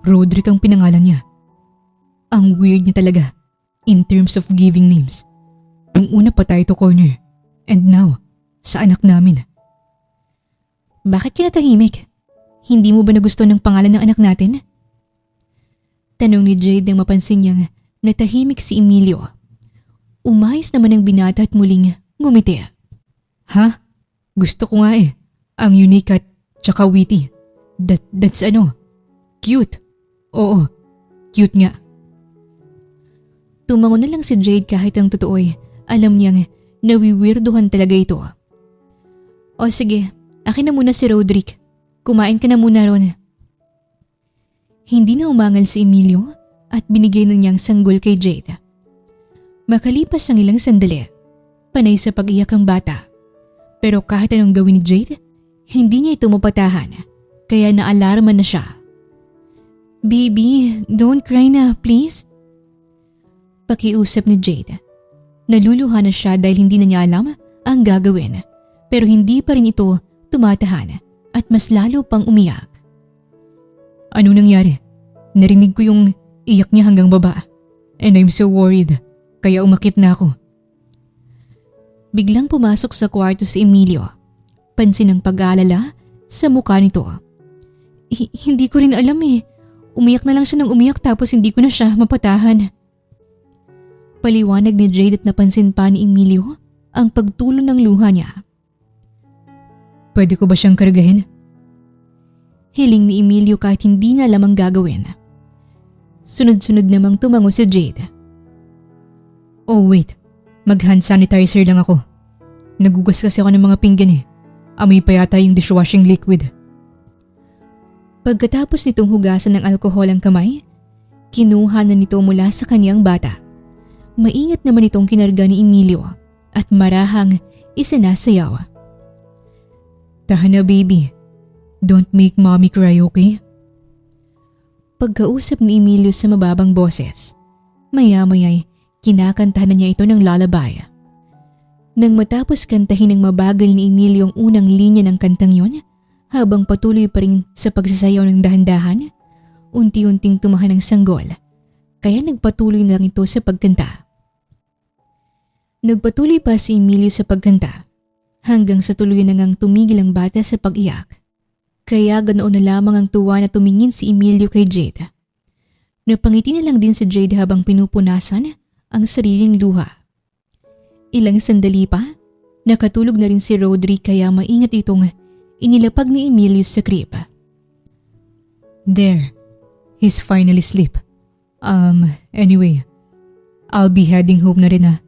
Roderick ang pinangalan niya. Ang weird niya talaga in terms of giving names. Nung una pa tayo to corner and now sa anak namin.
Bakit kinatahimik? Hindi mo ba nagusto ng pangalan ng anak natin? Tanong ni Jade nang mapansin niyang natahimik si Emilio. Umayos naman ang binata at muling ngumiti.
Ha? Gusto ko nga eh. Ang unique at tsaka witty. That's cute. Oo, cute nga.
Tumango na lang si Jade kahit ang totoo'y alam niyang nawiwirduhan talaga ito. O sige, akin na muna si Roderick. Kumain ka na muna ron. Hindi na umangal si Emilio at binigay na niyang sanggol kay Jade. Makalipas ang ilang sandali, panay sa pag-iyak ang bata. Pero kahit anong gawin ni Jade, hindi niya ito mapatahan. Kaya naalarma na siya. Baby, don't cry na, please. Pakiusap ni Jade. Naluluha na siya dahil hindi na niya alam ang gagawin. Pero hindi pa rin ito tumatahan at mas lalo pang umiyak.
Anong nangyari? Narinig ko yung iyak niya hanggang baba. And I'm so worried. Kaya umakit na ako.
Biglang pumasok sa kwarto si Emilio. Pansin ang pag-aalala sa mukha nito. Hindi ko rin alam eh. Umiyak na lang siya ng umiyak tapos hindi ko na siya mapatahan. Paliwanag ni Jade at napansin pa ni Emilio ang pagtulo ng luha niya.
Pwede ko ba siyang kargahin?
Hiling ni Emilio kahit hindi na alam ang gagawin. Sunod-sunod namang tumango si Jade.
Oh wait, mag-hand sanitizer lang ako. Nagugas kasi ako ng mga pinggan eh. Amoy pa yata yung dishwashing liquid.
Pagkatapos nitong hugasan ng alkohol ang kamay, kinuha na nito mula sa kanyang bata. Maingat naman itong kinarga ni Emilio at marahang isinasayaw.
Tahan na baby. Don't make mommy cry, okay?
Pagkausap ni Emilio sa mababang boses, maya-maya'y kinakantahan na niya ito ng lullaby. Nang matapos kantahin ng mabagal ni Emilio ang unang linya ng kantang yon, habang patuloy pa rin sa pagsasayaw ng dahan-dahan, unti-unting tumahan ng sanggol, kaya nagpatuloy na lang ito sa pagkanta. Nagpatuloy pa si Emilio sa pagkanta, hanggang sa tuluyan na ngang tumigil ang bata sa pag-iyak. Kaya ganoon na lamang ang tuwa na tumingin si Emilio kay Jade. Napangiti na lang din si Jade habang pinupunasan ang sariling luha. Ilang sandali pa, nakatulog na rin si Roderick kaya maingat itong inilapag ni Emilio sa crib.
There, he's finally asleep. Anyway, I'll be heading home na rin ha.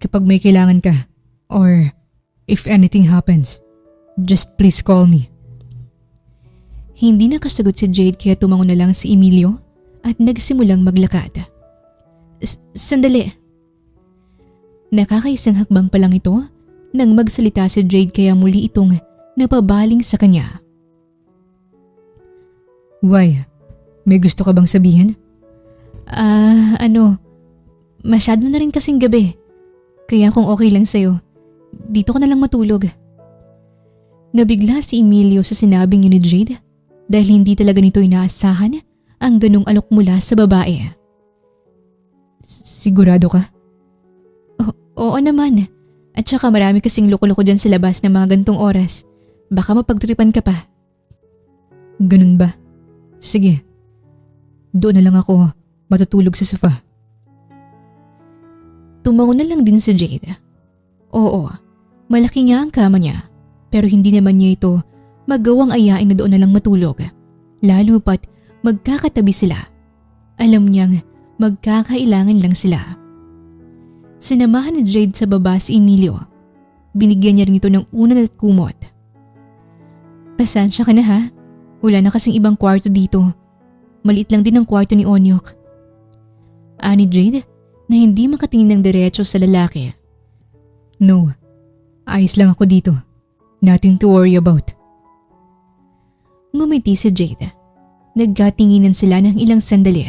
Kapag may kailangan ka, or if anything happens, just please call me.
Hindi nakasagot si Jade kaya tumango na lang si Emilio at nagsimulang maglakad. Sandali. Nakakaisang hakbang pa lang ito nang magsalita si Jade kaya muli itong napabaling sa kanya.
Why? May gusto ka bang sabihin?
Masyado na rin kasing gabi. Kaya kung okay lang sa'yo, dito ka na lang matulog. Nabigla si Emilio sa sinabing yun ni Jade dahil hindi talaga nito inaasahan ang ganong alok mula sa babae.
Sigurado ka?
Oo naman. At saka marami kasing loko-loko dyan sa labas ng mga gantong oras. Baka mapagtripan ka pa.
Ganun ba? Sige. Doon na lang ako matutulog sa sofa.
Tumango na lang din si Jade. Oo, malaki nga ang kama niya. Pero hindi naman niya ito magawang ayain na doon na lang matulog. Lalo pat magkakatabi sila. Alam niyang magkakailangan lang sila. Sinamahan ni Jade sa baba si Emilio. Binigyan niya rin ito ng unan at kumot. Pasensya ka na ha. Wala na kasing ibang kwarto dito. Maliit lang din ang kwarto ni Onyok. Ani Jade na hindi makatingin ng diretso sa lalaki.
No, Ayos lang ako dito. Nothing to worry about.
Ngumiti si Jade. Nagkatinginan sila ng ilang sandali.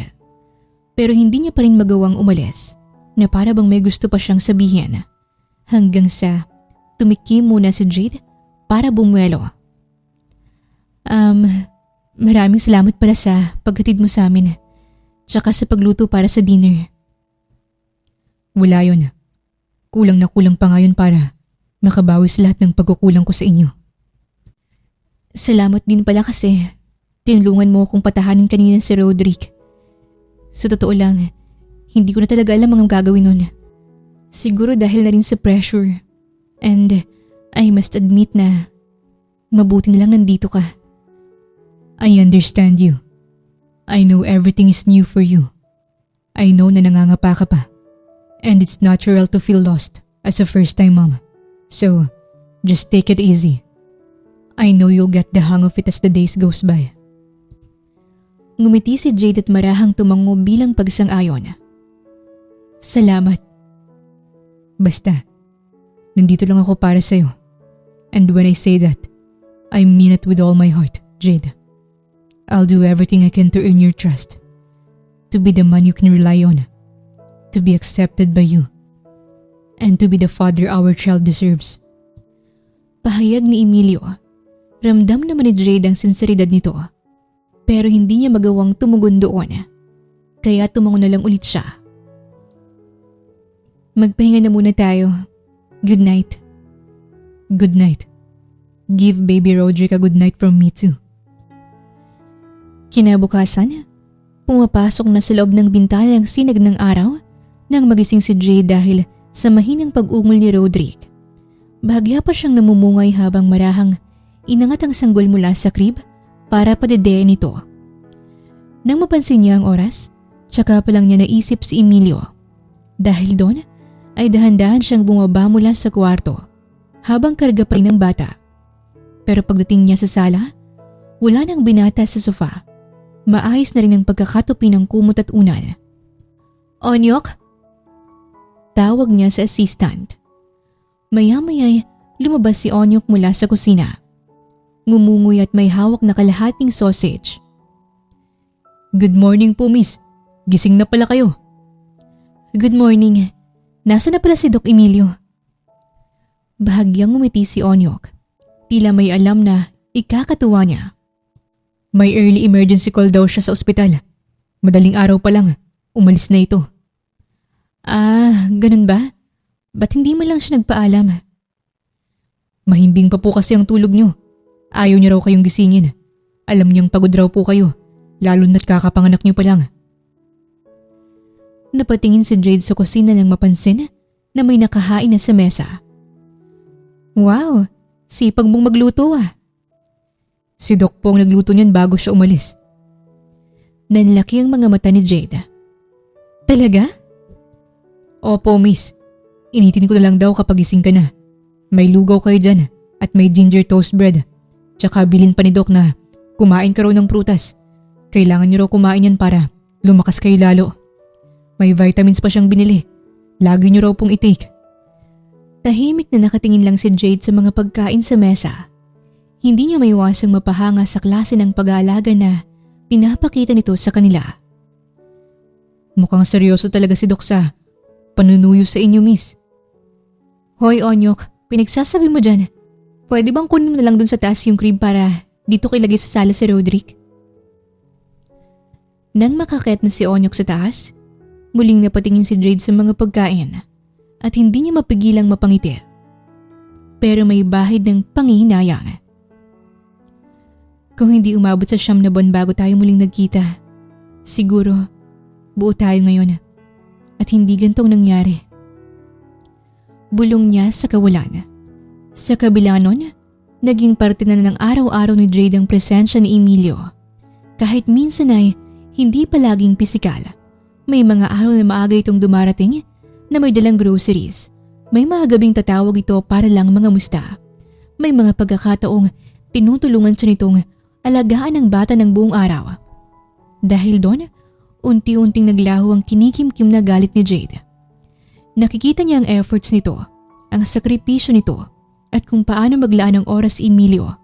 Pero hindi niya pa rin magawang umalis na para bang may gusto pa siyang sabihin. Hanggang sa tumikim muna si Jade para bumuelo. Maraming salamat pala sa paghatid mo sa amin. Tsaka sa pagluto para sa dinner.
Wala yun. Kulang na kulang pa ngayon para makabawi sa lahat ng pagkukulang ko sa inyo.
Salamat din pala kasi tinulungan mo akong patahanin kanina si Roderick. Sa totoo lang, hindi ko na talaga alam ang gagawin nun. Siguro dahil na rin sa pressure. And I must admit na mabuti na lang nandito ka.
I understand you. I know everything is new for you. I know na nangangapa ka pa. And it's natural to feel lost as a first-time mom. So, just take it easy. I know you'll get the hang of it as the days goes by.
Ngumiti si Jade at marahang tumango bilang pagsang-ayon. Salamat.
Basta, nandito lang ako para sa'yo. And when I say that, I mean it with all my heart, Jade. I'll do everything I can to earn your trust. To be the man you can rely on. To be accepted by you. And to be the father our child deserves.
Pahayag ni Emilio. Ramdam naman ni Jade ang sinseridad nito. Pero hindi niya magawang tumugon doon. Kaya tumango na lang ulit siya. Magpahinga na muna tayo. Good night.
Good night. Give baby Roderick a good night from me too.
Kinabukasan, pumapasok na sa loob ng bintana ang sinag ng araw nang magising si Jade dahil sa mahinang pag-ungol ni Roderick. Bahagya pa siyang namumungay habang marahang inangat ang sanggol mula sa crib para padedein nito. Nang mapansin niya ang oras, tsaka pa lang niya naisip si Emilio. Dahil doon ay dahan-dahan siyang bumaba mula sa kwarto habang karga pa rin ang bata. Pero pagdating niya sa sala, wala nang binata sa sofa. Maayos na rin ang pagkakatupi ng kumot at unan. Onyok? Tawag niya sa assistant. Maya-maya'y lumabas si Onyok mula sa kusina. Ngumunguy at may hawak na kalahating sausage.
Good morning po, miss. Gising na pala kayo.
Good morning. Nasaan na pala si Doc Emilio? Bahagyang ngumiti si Onyok. Tila may alam na ikakatuwa niya.
May early emergency call daw siya sa ospital. Madaling araw pa lang, umalis na ito.
Ganun ba? Ba't hindi mo lang siya nagpaalam?
Mahimbing pa po kasi ang tulog niyo. Ayaw niya raw kayong gisingin. Alam niyang pagod raw po kayo, lalo na't kakapanganak niyo pa lang.
Napatingin si Jade sa kusina nang mapansin na may nakahain na sa mesa. Wow, sipag mong magluto ah.
Si Doc po ang nagluto niyan bago siya umalis.
Nanlaki ang mga mata ni Jade. Talaga?
Opo, miss. Initin ko na lang daw kapag gising ka na. May lugaw kayo dyan at may ginger toast bread. Tsaka bilin pa ni Doc na kumain ka raw ng prutas. Kailangan niyo raw kumain yan para lumakas kayo lalo. May vitamins pa siyang binili. Lagi niyo raw pong i-take.
Tahimik na nakatingin lang si Jade sa mga pagkain sa mesa. Hindi niya maiwasang mapahanga sa klase ng pag-aalaga na pinapakita nito sa kanila.
Mukhang seryoso talaga si Doc sa panunuyo sa inyo, miss.
Hoy Onyok, pinagsasabi mo dyan. Pwede bang kunin mo na lang dun sa taas yung crib para dito ko ilagay sa sala si Roderick? Nang makakit na si Onyok sa taas, muling napatingin si Jade sa mga pagkain at hindi niya mapigilang mapangiti. Pero may bahid ng panghihinayang. Kung hindi umabot sa 9 na buwan bago tayo muling nagkita, siguro buo tayo ngayon at hindi gantong nangyari. Bulong niya sa kawalan. Sa kabila nun, naging parte na ng araw-araw ni Jade ang presensya ni Emilio. Kahit minsan ay hindi palaging pisikal. May mga araw na maaga itong dumarating na may dalang groceries. May mga gabing tatawag ito para lang mga musta. May mga pagkakataong tinutulungan siya nitong alagaan ang bata ng buong araw. Dahil doon, unti-unting naglaho ang kinikimkim na galit ni Jade. Nakikita niya ang efforts nito, ang sakripisyo nito, at kung paano maglaan ng oras si Emilio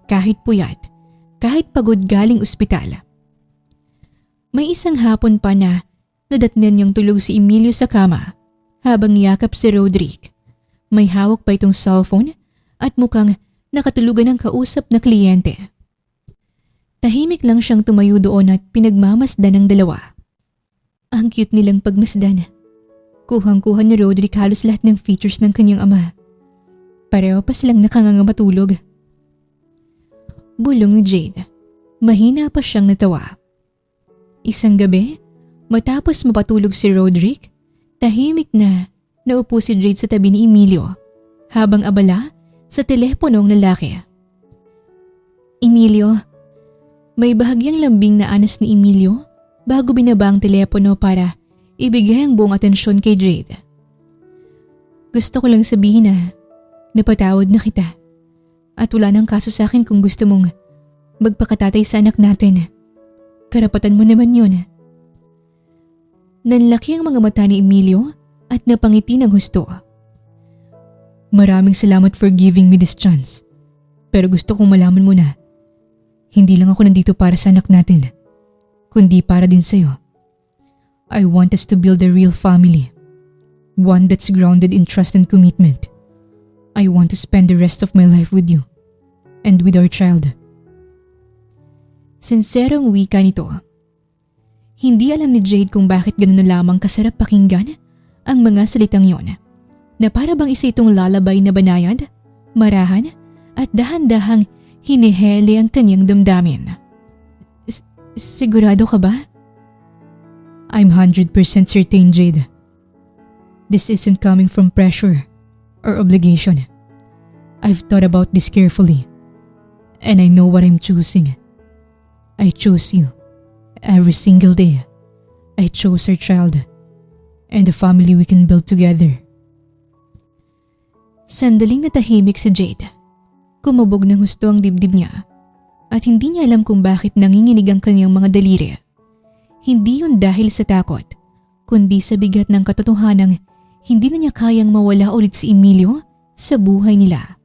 kahit puyat, kahit pagod galing ospital. May isang hapon pa na nadatnan niyang tulog si Emilio sa kama habang yakap si Roderick. May hawak pa itong cellphone at mukhang nakatulugan ng kausap na kliyente. Tahimik lang siyang tumayo doon at pinagmamasdan ng dalawa. Ang cute nilang pagmasdan. Kuhang-kuha ni Roderick halos lahat ng features ng kanyang ama. Pareho pa silang nakanganga matulog. Bulong ni Jade. Mahina pa siyang natawa. Isang gabi, matapos mapatulog si Roderick, tahimik na naupo si Jade sa tabi ni Emilio habang abala sa teleponong lalaki. Emilio, may bahagyang lambing na anas ni Emilio bago binaba ang telepono para ibigay ang buong atensyon kay Jade. Gusto ko lang sabihin na napatawad na kita at wala nang kaso sa akin kung gusto mong magpakatatay sa anak natin. Karapatan mo naman yun. Nanlaki ang mga mata ni Emilio at napangiti ng husto.
Maraming salamat for giving me this chance. Pero gusto kong malaman mo na hindi lang ako nandito para sa anak natin, kundi para din sa'yo. I want us to build a real family. One that's grounded in trust and commitment. I want to spend the rest of my life with you and with our child.
Sinserong wika nito. Hindi alam ni Jade kung bakit gano'n na lamang kasarap pakinggan ang mga salitang yon, na para bang isa itong lalabay na banayad, marahan at dahan-dahang hinihele ang kanyang damdamin. Sigurado ka ba?
I'm 100% certain, Jade. This isn't coming from pressure or obligation. I've thought about this carefully, and I know what I'm choosing. I chose you. Every single day, I chose our child and the family we can build together.
Sandaling natahimik si Jade. Kumabog ng husto ang dibdib niya at hindi niya alam kung bakit nanginginig ang kanyang mga daliri. Hindi yun dahil sa takot, kundi sa bigat ng katotohanang hindi na niya kayang mawala ulit si Emilio sa buhay nila.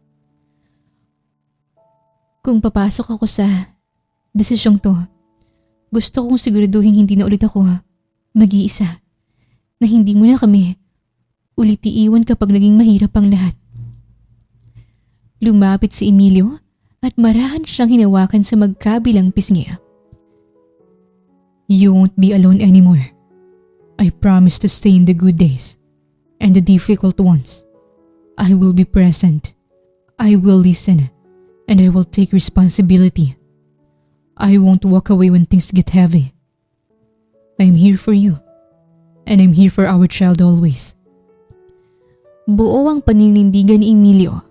Kung papasok ako sa desisyong to, gusto kong siguraduhin hindi na ulit ako mag-iisa, na hindi mo na kami ulit iiwan kapag naging mahirap ang lahat. Lumapit si Emilio at marahan siyang hinawakan sa magkabilang pisngi.
You won't be alone anymore. I promise to stay in the good days and the difficult ones. I will be present. I will listen. And I will take responsibility. I won't walk away when things get heavy. I'm here for you. And I'm here for our child always.
Buo ang paninindigan ni Emilio.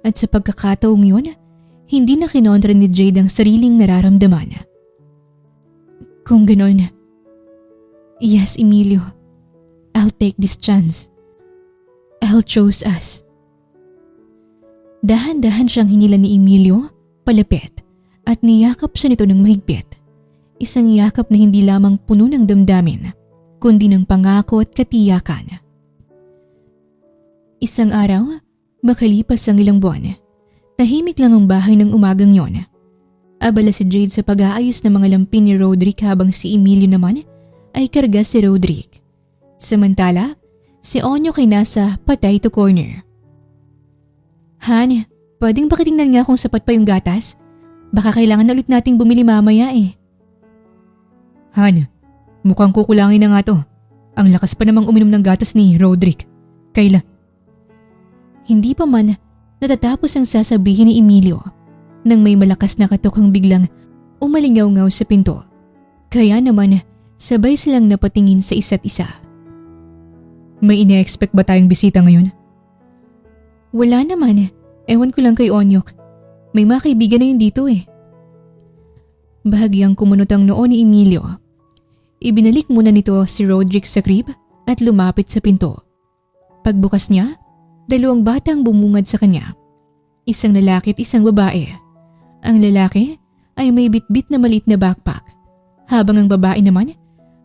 At sa pagkakataong yun, hindi na kinontra ni Jade ang sariling nararamdaman. Kung ganon, yes, Emilio, I'll take this chance. I'll choose us. Dahan-dahan siyang hinila ni Emilio palapit at niyakap siya nito ng mahigpit. Isang yakap na hindi lamang puno ng damdamin, kundi ng pangako at katiyakan. Isang araw, makalipas ang ilang buwan, tahimik lang ang bahay ng umagang yon. Abala si Jade sa pag-aayos ng mga lampin ni Roderick habang si Emilio naman ay karga si Roderick. Samantala, si Onyok ay nasa patay to corner. Han, pwedeng pakitingnan nga kung sapat pa yung gatas? Baka kailangan na ulit nating bumili mamaya eh.
Han, mukhang kukulangin na nga to. Ang lakas pa namang uminom ng gatas ni Roderick. Kayla.
Hindi pa man natatapos ang sasabihin ni Emilio nang may malakas na katokang biglang umalingaw-ngaw sa pinto. Kaya naman sabay silang napatingin sa isa't isa.
May ine-expect ba tayong bisita ngayon?
Wala naman. Ewan ko lang kay Onyok. May mga kaibigan na yun dito eh. Bahagyang kumunot ang noo ni Emilio. Ibinalik muna nito si Roderick sa crib at lumapit sa pinto. Pagbukas niya, 2 batang bumungad sa kanya. Isang lalaki at isang babae. Ang lalaki ay may bitbit na maliit na backpack, habang ang babae naman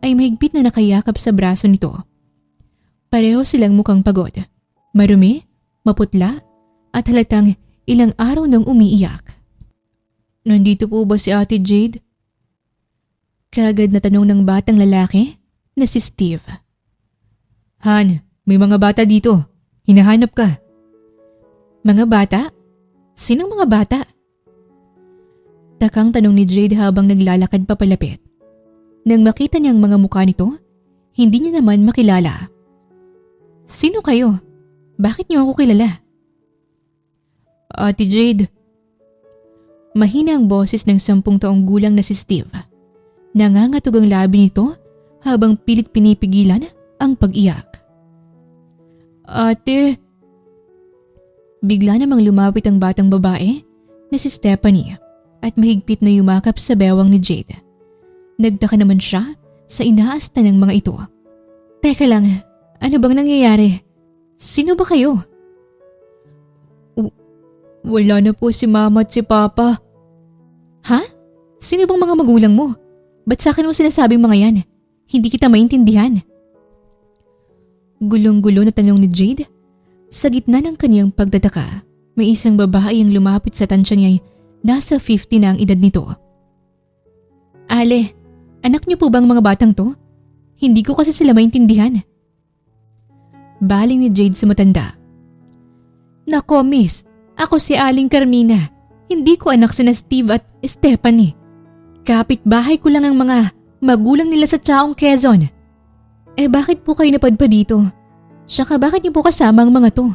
ay mahigpit na nakayakap sa braso nito. Pareho silang mukhang pagod. Marumi, maputla, at halatang ilang araw nang umiiyak. Nandito po ba si Ate Jade? Kaagad na tanong ng batang lalaki na si Steve.
Han, may mga bata dito. Hinahanap ka.
Mga bata? Sinong mga bata? Takang tanong ni Jade habang naglalakad papalapit. Nang makita niyang mga mukha nito, hindi niya naman makilala. Sino kayo? Bakit niyo ako kilala?
Ate Jade.
Mahina ang boses ng 10 taong gulang na si Steve. Nangangatog ang labi nito habang pilit pinipigilan ang pag-iyak.
Ate.
Bigla namang lumapit ang batang babae na si Stephanie at mahigpit na yumakap sa bewang ni Jade. Nagtaka naman siya sa inaasta ng mga ito. Teka lang, ano bang nangyayari? Sino ba kayo?
Wala na po si Mama at si Papa.
Ha? Sino bang mga magulang mo? Ba't sa akin mo sinasabing mga yan? Hindi kita maintindihan. Gulong-gulo na tanong ni Jade. Sa gitna ng kaniyang pagtataka, may isang babae ang lumapit sa tansya niya. Nasa 50 na ang edad nito. Ale, anak niyo po bang mga batang to? Hindi ko kasi sila maintindihan. Baling ni Jade sa matanda. Nako miss, ako si Aling Carmina. Hindi ko anak sina Steve at Stephanie. Kapit-bahay ko lang ang mga magulang nila sa Chaong Quezon. Bakit po kayo napadpa dito? Saka bakit niyo po kasama ang mga to?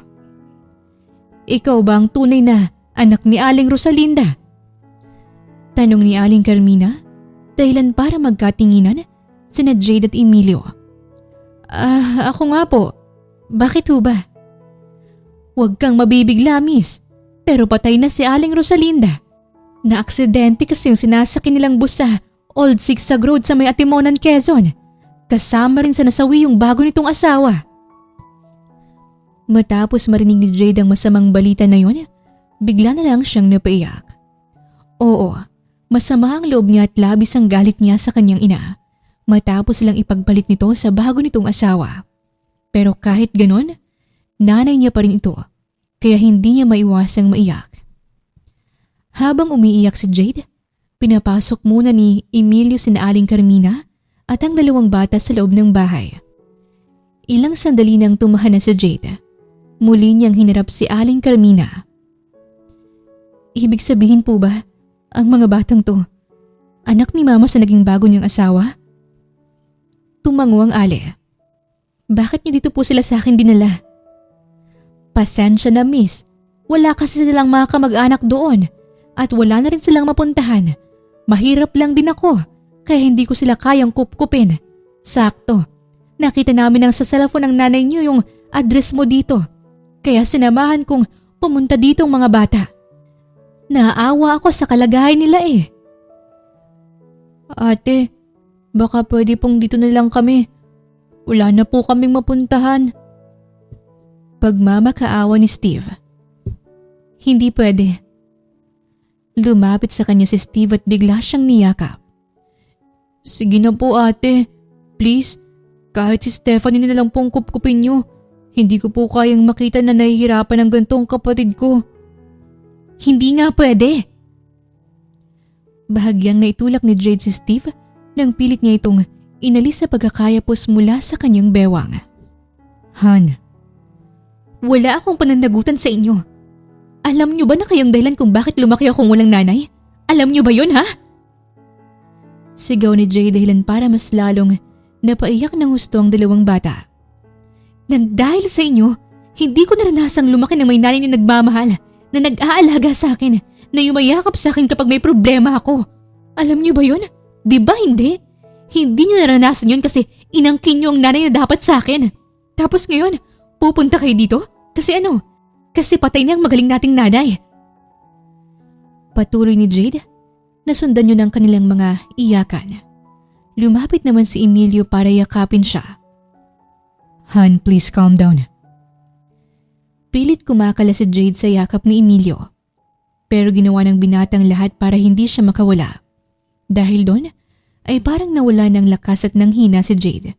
Ikaw ba ang tunay na anak ni Aling Rosalinda? Tanong ni Aling Carmina, dahilan para magkatinginan sina Jade at Emilio. Ako nga po. Bakit ho ba? Huwag kang mabibigla, miss. Pero patay na si Aling Rosalinda. Na-aksidente kasi yung sinasakyan nilang bus sa Old Sigsag Road sa may Atimonan, Quezon. Kasama rin sa nasawi yung bago nitong asawa. Matapos marinig ni Jade ang masamang balita na yun, bigla na lang siyang napaiyak. Oo, masama ang loob niya at labis ang galit niya sa kanyang ina matapos silang ipagpalit nito sa bago nitong asawa. Pero kahit ganon, nanay niya pa rin ito, kaya hindi niya maiwasang maiyak. Habang umiiyak si Jade, pinapasok muna ni Emilio sina Aling Carmina at ang 2 bata sa loob ng bahay. Ilang sandali nang tumahan na si Jade. Muli niyang hinarap si Aling Carmina. Ibig sabihin po ba, ang mga batang to, anak ni Mama sa naging bago niyang asawa? Tumango ang Ale. Bakit niyo dito po sila sa akin dinala? Pasensya na miss, wala kasi silang mga kamag-anak doon at wala na rin silang mapuntahan. Mahirap lang din ako, kaya hindi ko sila kayang kupkupin. Sakto, nakita namin ang sa cellphone ng nanay niyo yung address mo dito. Kaya sinamahan kong pumunta dito ang mga bata. Naaawa ako sa kalagayan nila eh. Ate, baka pwede pong dito na lang kami. Wala na po kaming mapuntahan. Pagmamakaawa ni Steve. Hindi pwede. Lumapit sa kanya si Steve at bigla siyang niyakap. Sige na po ate, please. Kahit si Stephanie na lang pong kupkupin niyo. Hindi ko po kayang makita na nahihirapan ang gantong kapatid ko. Hindi nga pwede. Bahagyang naitulak ni Jade si Steve nang pilit niya itong inalis sa pagkakayapos mula sa kanyang bewang. Han, wala akong pananagutan sa inyo. Alam niyo ba na kayong dahilan kung bakit lumaki akong walang nanay? Alam niyo ba yun ha? Sigaw ni Jade dahilan para mas lalong napaiyak ng husto ang 2 bata. Nang dahil sa inyo, hindi ko naranasang lumaki ng may nanay na nagmamahal, na nag-aalaga sa akin, na yumayakap sa akin kapag may problema ako. Alam niyo ba yun? Di ba hindi? Hindi niyo naranasan yun kasi inangkin niyo ang nanay na dapat sa akin. Tapos ngayon, pupunta kayo dito? Kasi ano? Kasi patay na ang magaling nating nanay. Patuloy ni Jade, nasundan niyo ng kanilang mga iyakan. Lumapit naman si Emilio para yakapin siya.
Han, please calm down.
Pilit kumakala si Jade sa yakap ni Emilio. Pero ginawa ng binatang lahat para hindi siya makawala. Dahil doon, ay parang nawala ng lakas at ng hina si Jade.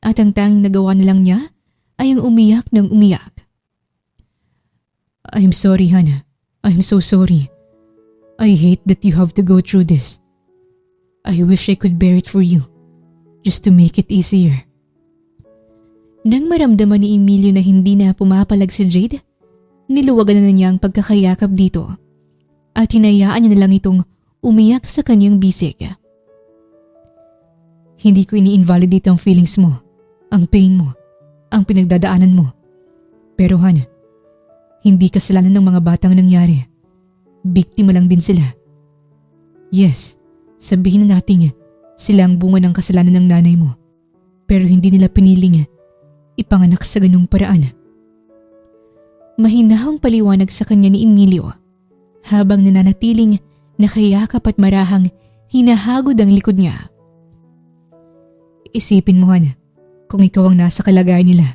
At ang tanging nagawa na lang niya ay ang umiyak ng umiyak.
I'm sorry, Hana. I'm so sorry. I hate that you have to go through this. I wish I could bear it for you, just to make it easier.
Nang maramdaman ni Emilio na hindi na pumapalag si Jade, niluwagan na niya ang pagkakayakap dito at hinayaan niya na lang itong umiyak sa kanyang bisig.
Hindi ko ini-invalidate ang feelings mo, ang pain mo, ang pinagdadaanan mo. Pero Hana, hindi kasalanan ng mga batang nangyari. Biktima lang din sila. Yes, sabihin na natin sila ang bunga ng kasalanan ng nanay mo. Pero hindi nila piniling ipanganak sa ganung paraan.
Mahinahong paliwanag sa kanya ni Emilio habang nananatiling nakayakap at marahang hinahagod ang likod niya.
Isipin mo, Hana, kung ikaw ang nasa kalagayan nila,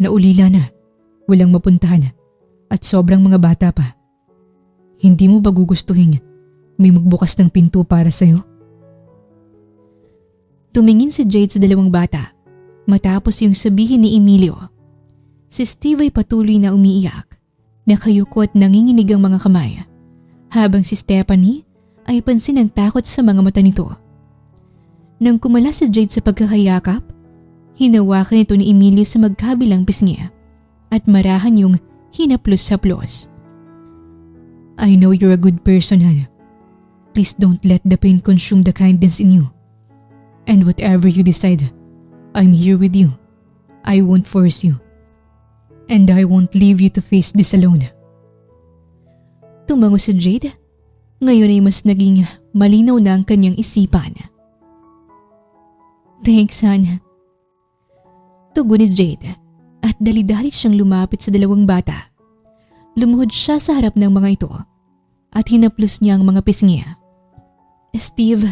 na ulila na, walang mapuntahan at sobrang mga bata pa. Hindi mo ba gugustuhin may magbukas ng pinto para sa'yo?
Tumingin si Jade sa dalawang bata matapos yung sabihin ni Emilio. Si Steve ay patuloy na umiiyak, nakayuko at nanginginig ang mga kamay, habang si Stephanie ay pansin ang takot sa mga mata nito. Nang kumala si Jade sa pagkakayakap, hinawakan ito ni Emilio sa magkabilang pisngi at marahan yung hinaplos-haplos.
I know you're a good person, Hana. Please don't let the pain consume the kindness in you. And whatever you decide, I'm here with you. I won't force you. And I won't leave you to face this alone.
Tumango si Jade. Ngayon ay mas naging malinaw na ang kanyang isipan. Thanks, Hana. Tugon ni Jade at dali-dali siyang lumapit sa dalawang bata. Lumuhod siya sa harap ng mga ito at hinaplos niya ang mga pisngi. Steve,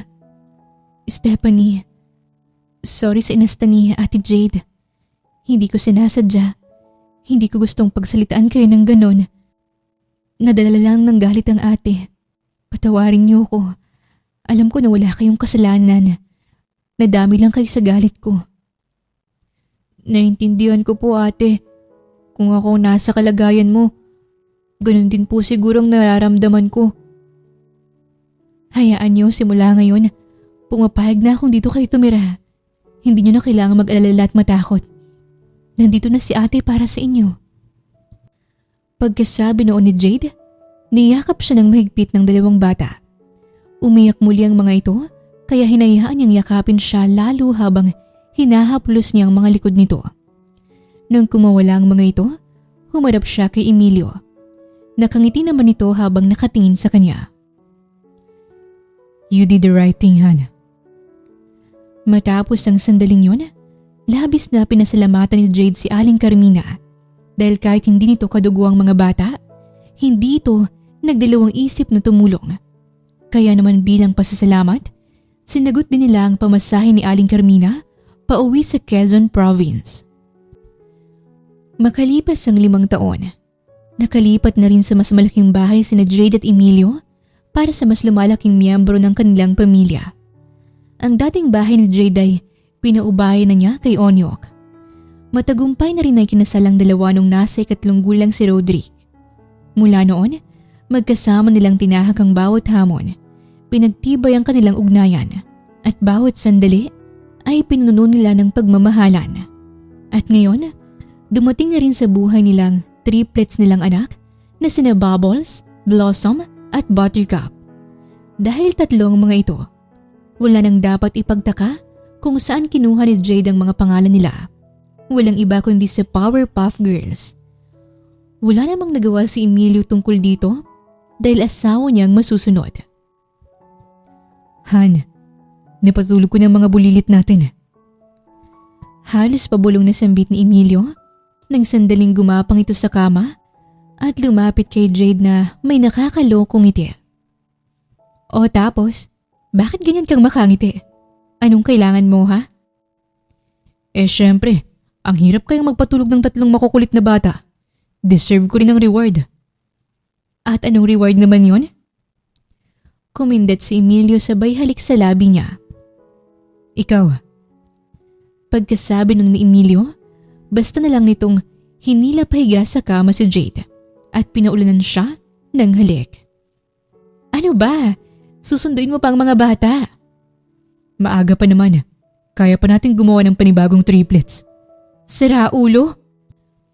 Stephanie, sorry sa inasta ni Ate Jade. Hindi ko sinasadya. Hindi ko gustong pagsalitaan kayo ng ganon. Nadala lang ng galit ang ate. Patawarin niyo ko. Alam ko na wala kayong kasalanan. Nadami lang kayo sa galit ko. Naintindihan ko po, ate. Kung ako nasa kalagayan mo, ganun din po sigurong nararamdaman ko. Hayaan niyo simula ngayon. Pumapayag na akong dito kayo tumira. Hindi niyo na kailangan mag-alala at matakot. Nandito na si ate para sa inyo. Pagkasabi noon ni Jade, niyakap siya ng mahigpit ng dalawang bata. Umiyak muli ang mga ito, kaya hinayaan niyang yakapin siya lalo habang hinahaplos niya ang mga likod nito. Nang kumawala ang mga ito, humarap siya kay Emilio. Nakangiti naman ito habang nakatingin sa kanya.
You did the right thing, Hana.
Matapos ang sandaling yun, labis na pinasalamatan ni Jade si Aling Carmina dahil kahit hindi nito kadugo ang mga bata, hindi ito nagdalawang isip na tumulong. Kaya naman bilang pasasalamat, sinagot din nila ang pamasahe ni Aling Carmina pauwi sa Quezon Province. Makalipas ang 5 taon, nakalipat na rin sa mas malaking bahay sina Jade at Emilio para sa mas lumalaking miyembro ng kanilang pamilya. Ang dating bahay ni Jade ay pinaubayan na niya kay Onyok. Matagumpay na rin ay kinasalang dalawa nung nasa 3 gulang si Rodrick. Mula noon, magkasama nilang tinahak ang bawat hamon, pinagtibay ang kanilang ugnayan, at bawat sandali ay pinuno nila ng pagmamahalan. At ngayon, dumating na rin sa buhay nilang triplets nilang anak na sina Bubbles, Blossom at Buttercup. Dahil 3 mga ito, wala nang dapat ipagtaka kung saan kinuha ni Jade ang mga pangalan nila. Walang iba kundi sa Powerpuff Girls. Wala namang nagawa si Emilio tungkol dito dahil asawa niyang masusunod.
Han, napatulog ko ng mga bulilit natin.
Halos pabulong na sambit ni Emilio nang sandaling gumapang ito sa kama at lumapit kay Jade na may nakakalokong ngiti. O tapos, bakit ganyan kang makangiti? Anong kailangan mo, ha?
Syempre, ang hirap kayang magpatulog ng 3 makukulit na bata. Deserve ko rin ang reward.
At anong reward naman yon? Kumindat si Emilio sabay halik sa labi niya.
Ikaw.
Pagkasabi nun ni Emilio, basta na lang nitong hinila pahiga sa kama si Jade at pinaulanan siya ng halik. Ano ba? Susunduin mo pa ang mga bata?
Maaga pa naman. Kaya pa natin gumawa ng panibagong triplets.
Sira ulo?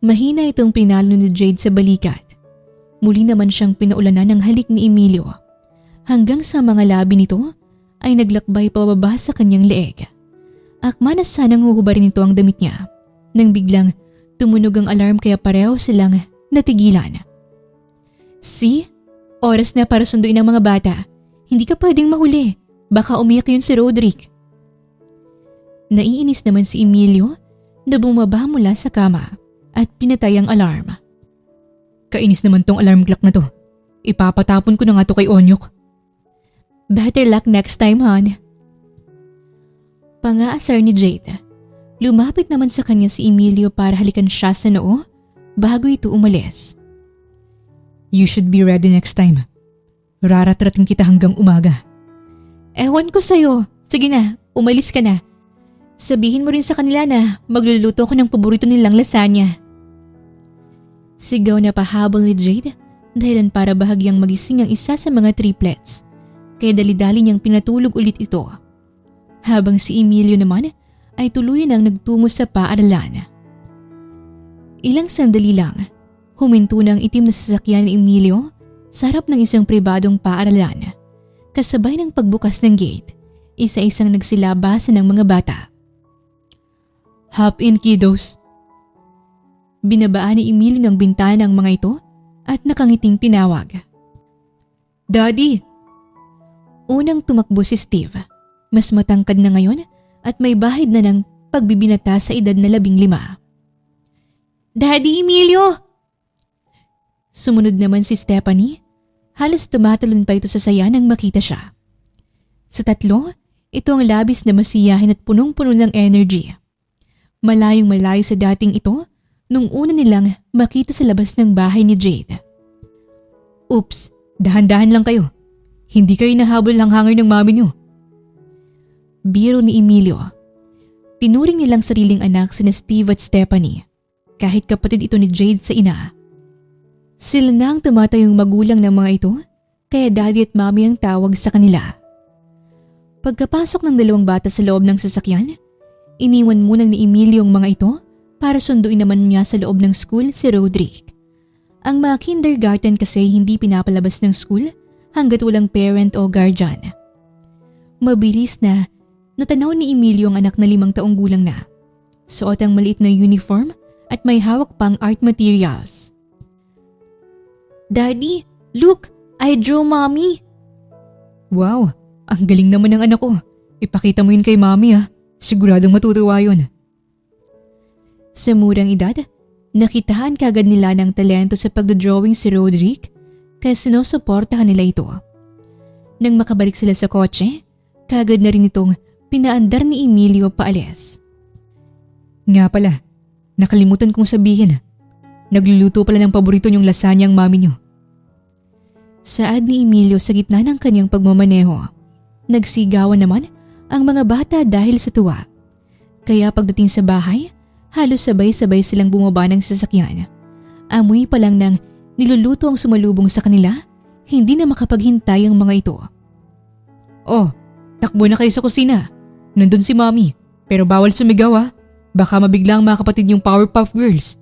Mahina itong pinalo ni Jade sa balikat. Muli naman siyang pinaulanan ng halik ni Emilio. Hanggang sa mga labi nito ay naglakbay pababa sa kanyang leeg. Akma na sanang huhubarin nito ang damit niya nang biglang tumunog ang alarm kaya pareho silang natigilan. See? Oras na para sunduin ang mga bata. Hindi ka pwedeng mahuli. Baka umiyak yun si Roderick. Naiinis naman si Emilio na bumaba mula sa kama at pinatay ang alarm.
Kainis naman tong alarm clock na to. Ipapatapon ko na nga to kay Onyok.
Better luck next time, hon. Pangaasar ni Jade. Lumapit naman sa kanya si Emilio para halikan siya sa noo bago ito umalis.
You should be ready next time. Raratratin kita hanggang umaga.
Ewan ko sa'yo. Sige na, umalis ka na. Sabihin mo rin sa kanila na magluluto ko ng paborito nilang lasagna. Sigaw na pahabol ni Jade dahilan para bahagyang magising ang isa sa mga triplets. Kaya dali-dali niyang pinatulog ulit ito. Habang si Emilio naman ay tuluyan ang nagtungo sa paaralan. Ilang sandali lang, huminto na ang itim na sasakyan ni Emilio sa harap ng isang pribadong paaralan. Kasabay ng pagbukas ng gate, isa-isang nagsilabasan ng mga bata.
Hop in, kiddos.
Binabaan ni Emilio ng bintana ng mga ito at nakangiting tinawag. Daddy! Unang tumakbo si Steve. Mas matangkad na ngayon at may bahid na ng pagbibinata sa edad na 15. Daddy Emilio! Sumunod naman si Stephanie. Halos tumatalon pa ito sa saya nang makita siya. Sa tatlo, ito ang labis na masiyahin at punong-puno ng energy. Malayong malayo sa dating ito nung una nilang makita sa labas ng bahay ni Jade.
Oops, dahan-dahan lang kayo. Hindi kayo nahabol ng hangar ng mami niyo.
Biro ni Emilio. Tinuring nilang sariling anak sina Steve at Stephanie, kahit kapatid ito ni Jade sa ina. Sila na ang tumatayong magulang ng mga ito, kaya daddy at mami ang tawag sa kanila. Pagkapasok ng dalawang bata sa loob ng sasakyan, iniwan muna ni Emilio ang mga ito para sunduin naman niya sa loob ng school si Roderick. Ang mga kindergarten kasi hindi pinapalabas ng school hanggat walang parent o guardian. Mabilis na natanaw ni Emilio ang anak na 5 taong gulang na. Suot ang maliit na uniform at may hawak pang art materials. Daddy, look! I drew mommy!
Wow, ang galing naman ng anak ko. Ipakita mo yun kay mami ah. Siguradong matutuwa yun.
Sa murang edad, nakitaan kagad nila ng talento sa pagdodrawing si Roderick kaya sinusuportahan nila ito. Nang makabalik sila sa kotse, kagad na rin itong pinaandar ni Emilio paalis.
Nga pala, nakalimutan kong sabihin. Nagluluto pala ng paborito niyong lasagna ang mami niyo.
Saad ni Emilio sa gitna ng kanyang pagmamaneho. Nagsigawan naman ang mga bata dahil sa tuwa. Kaya pagdating sa bahay, halos sabay-sabay silang bumaba ng sasakyan. Amoy pa lang ng niluluto ang sumalubong sa kanila, hindi na makapaghintay ang mga ito.
Oh, takbo na kayo sa kusina. Nandun si mami, pero bawal sumigaw ah. Baka mabiglang mga kapatid yung Powerpuff Girls.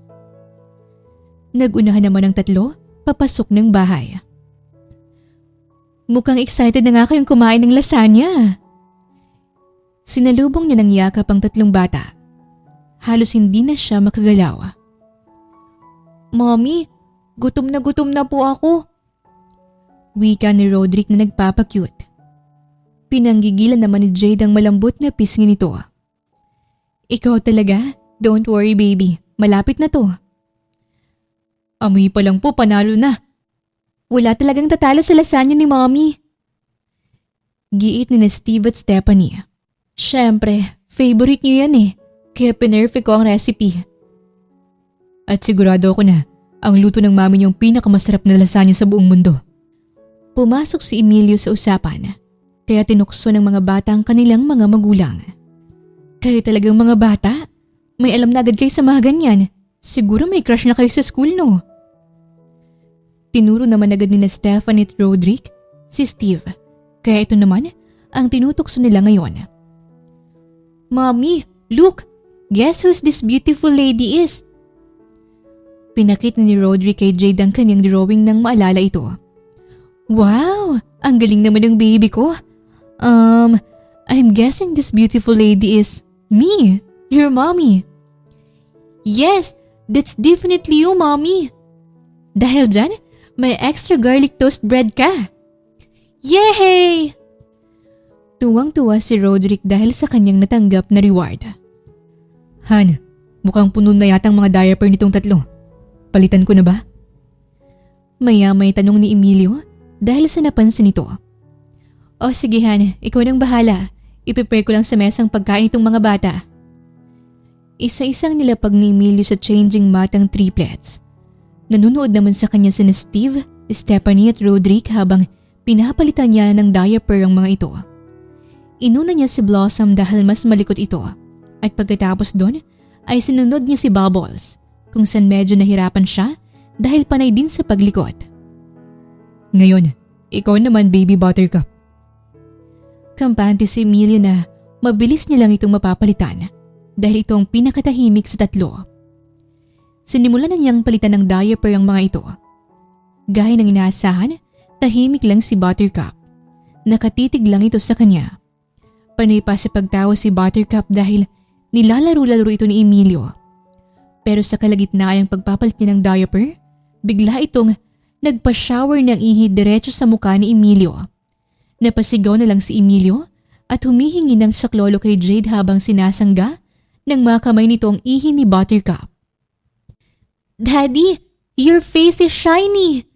Nagunahan naman ang tatlo, papasok ng bahay. Mukhang excited na nga kayong kumain ng lasagna. Sinalubong niya ng yakap ang 3 bata. Halos hindi na siya makagalaw. Mommy, gutom na po ako. Wika ni Roderick na nagpapakyut. Pinanggigilan naman ni Jade ang malambot na pisngi nito. Ikaw talaga? Don't worry baby, malapit na to.
Amoy pa lang po, panalo na.
Wala talagang tatalo sa lasagna ni mommy. Giit ni na Steve at Stephanie. Siyempre, favorite niyo yan eh. Kaya pinerfect ko ang recipe.
At sigurado ako na ang luto ng mami niyong pinakamasarap na lasagna sa buong mundo.
Pumasok si Emilio sa usapan. Kaya tinukso ng mga bata ang kanilang mga magulang. Kayo talagang mga bata? May alam na agad kayo sa mga ganyan. Siguro may crush na kayo sa school no? Tinuro naman agad ni na Stephanie at Roderick si Steve. Kaya ito naman ang tinutukso nila ngayon. Mommy, look! Guess who's this beautiful lady is? Pinakita ni Roderick kay Jade ang kanyang drawing nang maalala ito. Wow! Ang galing naman ng baby ko. I'm guessing this beautiful lady is me, your mommy. Yes, that's definitely you, mommy. Dahil dyan, may extra garlic toast bread ka. Yay! Tuwang-tuwa si Roderick dahil sa kanyang natanggap na reward.
Han, mukhang puno na yatang mga diaper nitong tatlo. Palitan ko na ba?
Maya-may tanong ni Emilio dahil sa napansin nito. O sige Han, ikaw nang bahala. I-prepare ko lang sa mesang pagkain itong mga bata. Isa-isang nilapag ni Emilio sa changing mat ang triplets. Nanunood naman sa kanya sina Steve, Stephanie at Roderick habang pinapalitan niya ng diaper ang mga ito. Inuna niya si Blossom dahil mas malikot ito at pagkatapos doon ay sinunod niya si Bubbles kung saan medyo nahirapan siya dahil panay din sa paglikot.
Ngayon, ikaw naman baby buttercup.
Kampante si Emilio na mabilis niya lang itong mapapalitan dahil ito ang pinakatahimik sa tatlo. Sinimulan na niyang palitan ng diaper ang mga ito. Gaya ng inaasahan, tahimik lang si Buttercup. Nakatitig lang ito sa kanya. Panay pa sa pagtawa si Buttercup dahil nilalaro-laro ito ni Emilio. Pero sa kalagitnaan ng pagpapalit niya ng diaper, bigla itong nagpa-shower ng ihi diretso sa mukha ni Emilio. Napasigaw na lang si Emilio at humihingi ng saklolo kay Jade habang sinasangga ng mga kamay nito ang ihi ni Buttercup. Daddy, your face is shiny!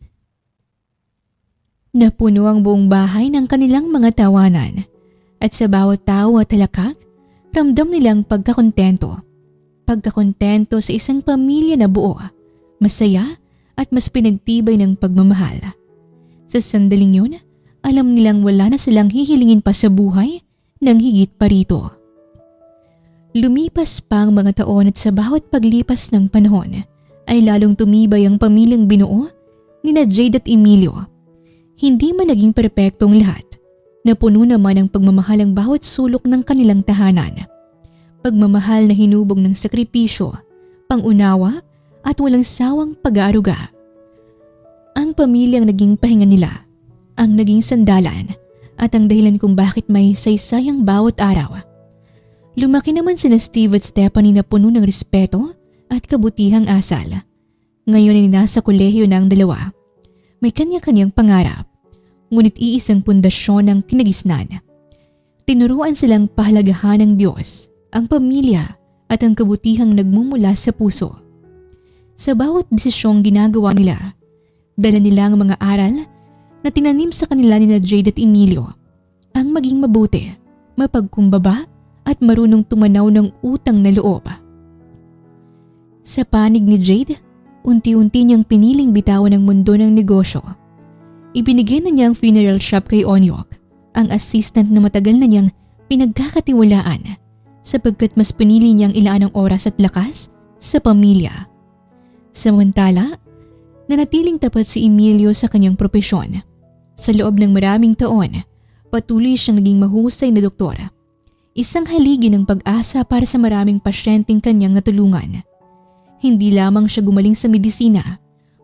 Napuno ang buong bahay ng kanilang mga tawanan at sa bawat tawa at halakak, ramdam nilang pagkakontento. Pagkakontento sa isang pamilya na buo, masaya at mas pinagtibay ng pagmamahal. Sa sandaling yun, alam nilang wala na silang hihilingin pa sa buhay nang higit pa rito. Lumipas pa ang mga taon at sa bawat paglipas ng panahon ay lalong tumibay ang pamilyang binuo ni na Jade at Emilio. Hindi man naging perpektong lahat, napuno naman ang pagmamahal ang bawat sulok ng kanilang tahanan. Pagmamahal na hinubog ng sakripisyo, pangunawa at walang sawang pag-aaruga. Ang pamilyang naging pahinga nila, ang naging sandalan at ang dahilan kung bakit may saysayang bawat araw. Lumaki naman sina Steve at Stephanie na puno ng respeto at kabutihang asal. Ngayon ay nasa kolehiyo na ang dalawa. May kanya-kanyang pangarap, ngunit iisang pundasyon ang kinagisnan. Tinuruan silang pahalagahan ng Diyos, ang pamilya at ang kabutihang nagmumula sa puso. Sa bawat desisyong ginagawa nila, dala nila ang mga aral na tinanim sa kanila ni na Jade at Emilio, ang maging mabuti, mapagkumbaba at marunong tumanaw ng utang na loob. Sa panig ni Jade, unti-unti niyang piniling bitawan ang mundo ng negosyo. Ibinigay na niya ang funeral shop kay Onyok, ang assistant na matagal na niyang pinagkakatiwalaan sapagkat mas pinili niyang ilaan ang oras at lakas sa pamilya. Samantala, nanatiling tapat si Emilio sa kanyang propesyon. Sa loob ng maraming taon, patuloy siyang naging mahusay na doktor. Isang haligi ng pag-asa para sa maraming pasyenteng kanyang natulungan. Hindi lamang siya gumaling sa medisina,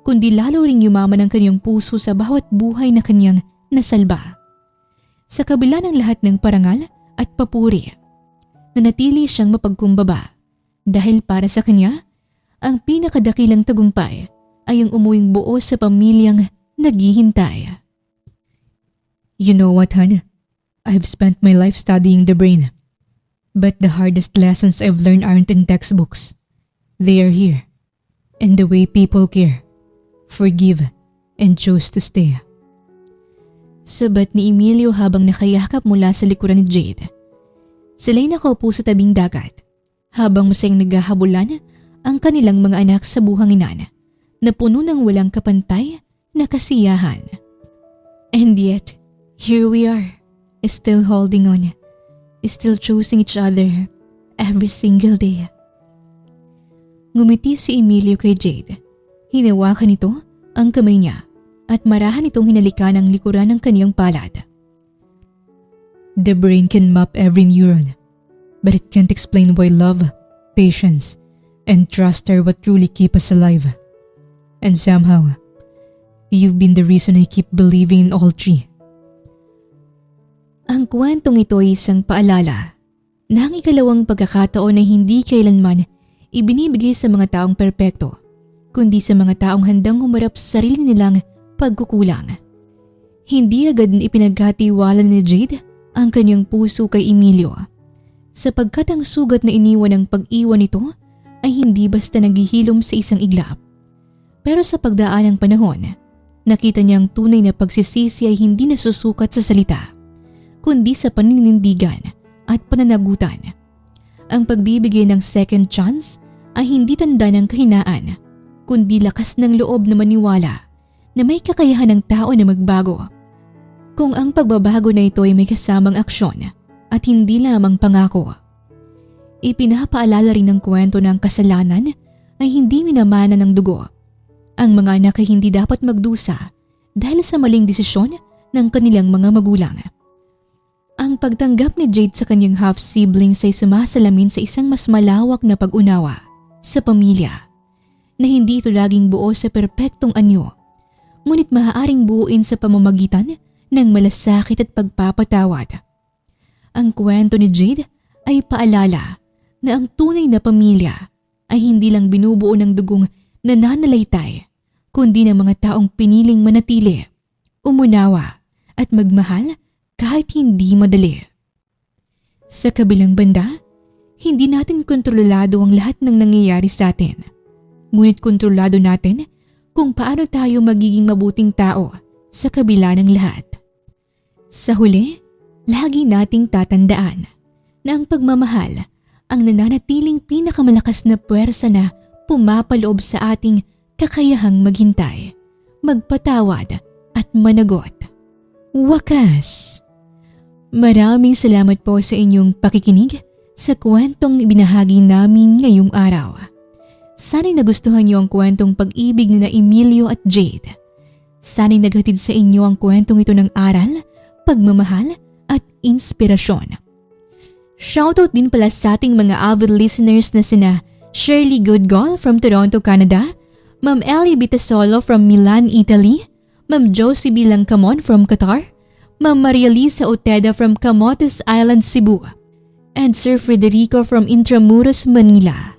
kundi lalo ring yumaman ang kanyang puso sa bawat buhay na kanyang nasalba. Sa kabila ng lahat ng parangal at papuri, nanatili siyang mapagkumbaba dahil para sa kanya, ang pinakadakilang tagumpay ay ang umuwing buo sa pamilyang naghihintay.
You know what, Han? I've spent my life studying the brain. But the hardest lessons I've learned aren't in textbooks. They are here. And the way people care, forgive, and choose to stay.
Sabat ni Emilio habang nakayakap mula sa likuran ni Jade. Sila'y nakaupo sa tabing dagat habang masayang naghahabulan ang kanilang mga anak sa buhanginan na puno ng walang kapantay na kasiyahan. And yet, here we are, still holding on, still choosing each other every single day. Ngumiti si Emilio kay Jade. Hinawakan nito ang kamay niya at marahan itong hinalikan ang likuran ng kaniyang palad.
The brain can map every neuron, but it can't explain why love, patience, and trust are what truly keep us alive. And somehow, you've been the reason I keep believing in all three.
Ang kwentong ito ay isang paalala na ang ikalawang pagkakataon ay hindi kailanman ibinibigay sa mga taong perpekto, kundi sa mga taong handang humarap sa sarili nilang pagkukulang. Hindi agad ipinagkatiwala ni Jade ang kanyang puso kay Emilio, sapagkat ang sugat na iniwan ng pag-iwan nito ay hindi basta naghihilom sa isang iglap. Pero sa pagdaan ng panahon, nakita niyang tunay na pagsisisi ay hindi nasusukat sa salita, kundi sa paninindigan at pananagutan. Ang pagbibigay ng second chance ay hindi tanda ng kahinaan, kundi lakas ng loob na maniwala na may kakayahan ng tao na magbago. Kung ang pagbabago na ito ay may kasamang aksyon at hindi lamang pangako. Ipinapaalala rin ng kwento ng kasalanan ay hindi minamana ng dugo. Ang mga anak ay hindi dapat magdusa dahil sa maling desisyon ng kanilang mga magulang. Ang pagtanggap ni Jade sa kanyang half-siblings ay sumasalamin sa isang mas malawak na pag-unawa sa pamilya, na hindi ito laging buo sa perpektong anyo, ngunit maaaring buuin sa pamamagitan ng malasakit at pagpapatawad. Ang kwento ni Jade ay paalala na ang tunay na pamilya ay hindi lang binubuo ng dugong nananalaytay, kundi ng mga taong piniling manatili, umunawa at magmahal kahit hindi madali. Sa kabilang banda, hindi natin kontrolado ang lahat ng nangyayari sa atin. Ngunit kontrolado natin kung paano tayo magiging mabuting tao sa kabila ng lahat. Sa huli, lagi nating tatandaan na ang pagmamahal ang nananatiling pinakamalakas na puwersa na pumapaloob sa ating kakayahang maghintay, magpatawad at managot. Wakas! Maraming salamat po sa inyong pakikinig sa kwentong ibinahagi namin ngayong araw. Sana'y nagustuhan niyo ang kwentong pag-ibig ni na Emilio at Jade. Sana'y naghatid sa inyo ang kwentong ito ng aral, pagmamahal at inspirasyon. Shoutout din pala sa ating mga avid listeners na sina Shirley Goodgall from Toronto, Canada, Ma'am Ellie Bitasolo from Milan, Italy, Ma'am Josie Bilangcamon from Qatar, Ma'am Maria Lisa Oteda from Camotes Island, Cebu, and Sir Federico from Intramuros, Manila.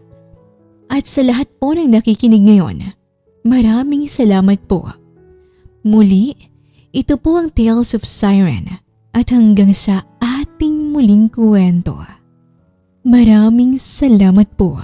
At sa lahat po ng nakikinig ngayon, maraming salamat po. Muli, ito po ang Tales of Siren at hanggang sa ating muling kwento. Maraming salamat po.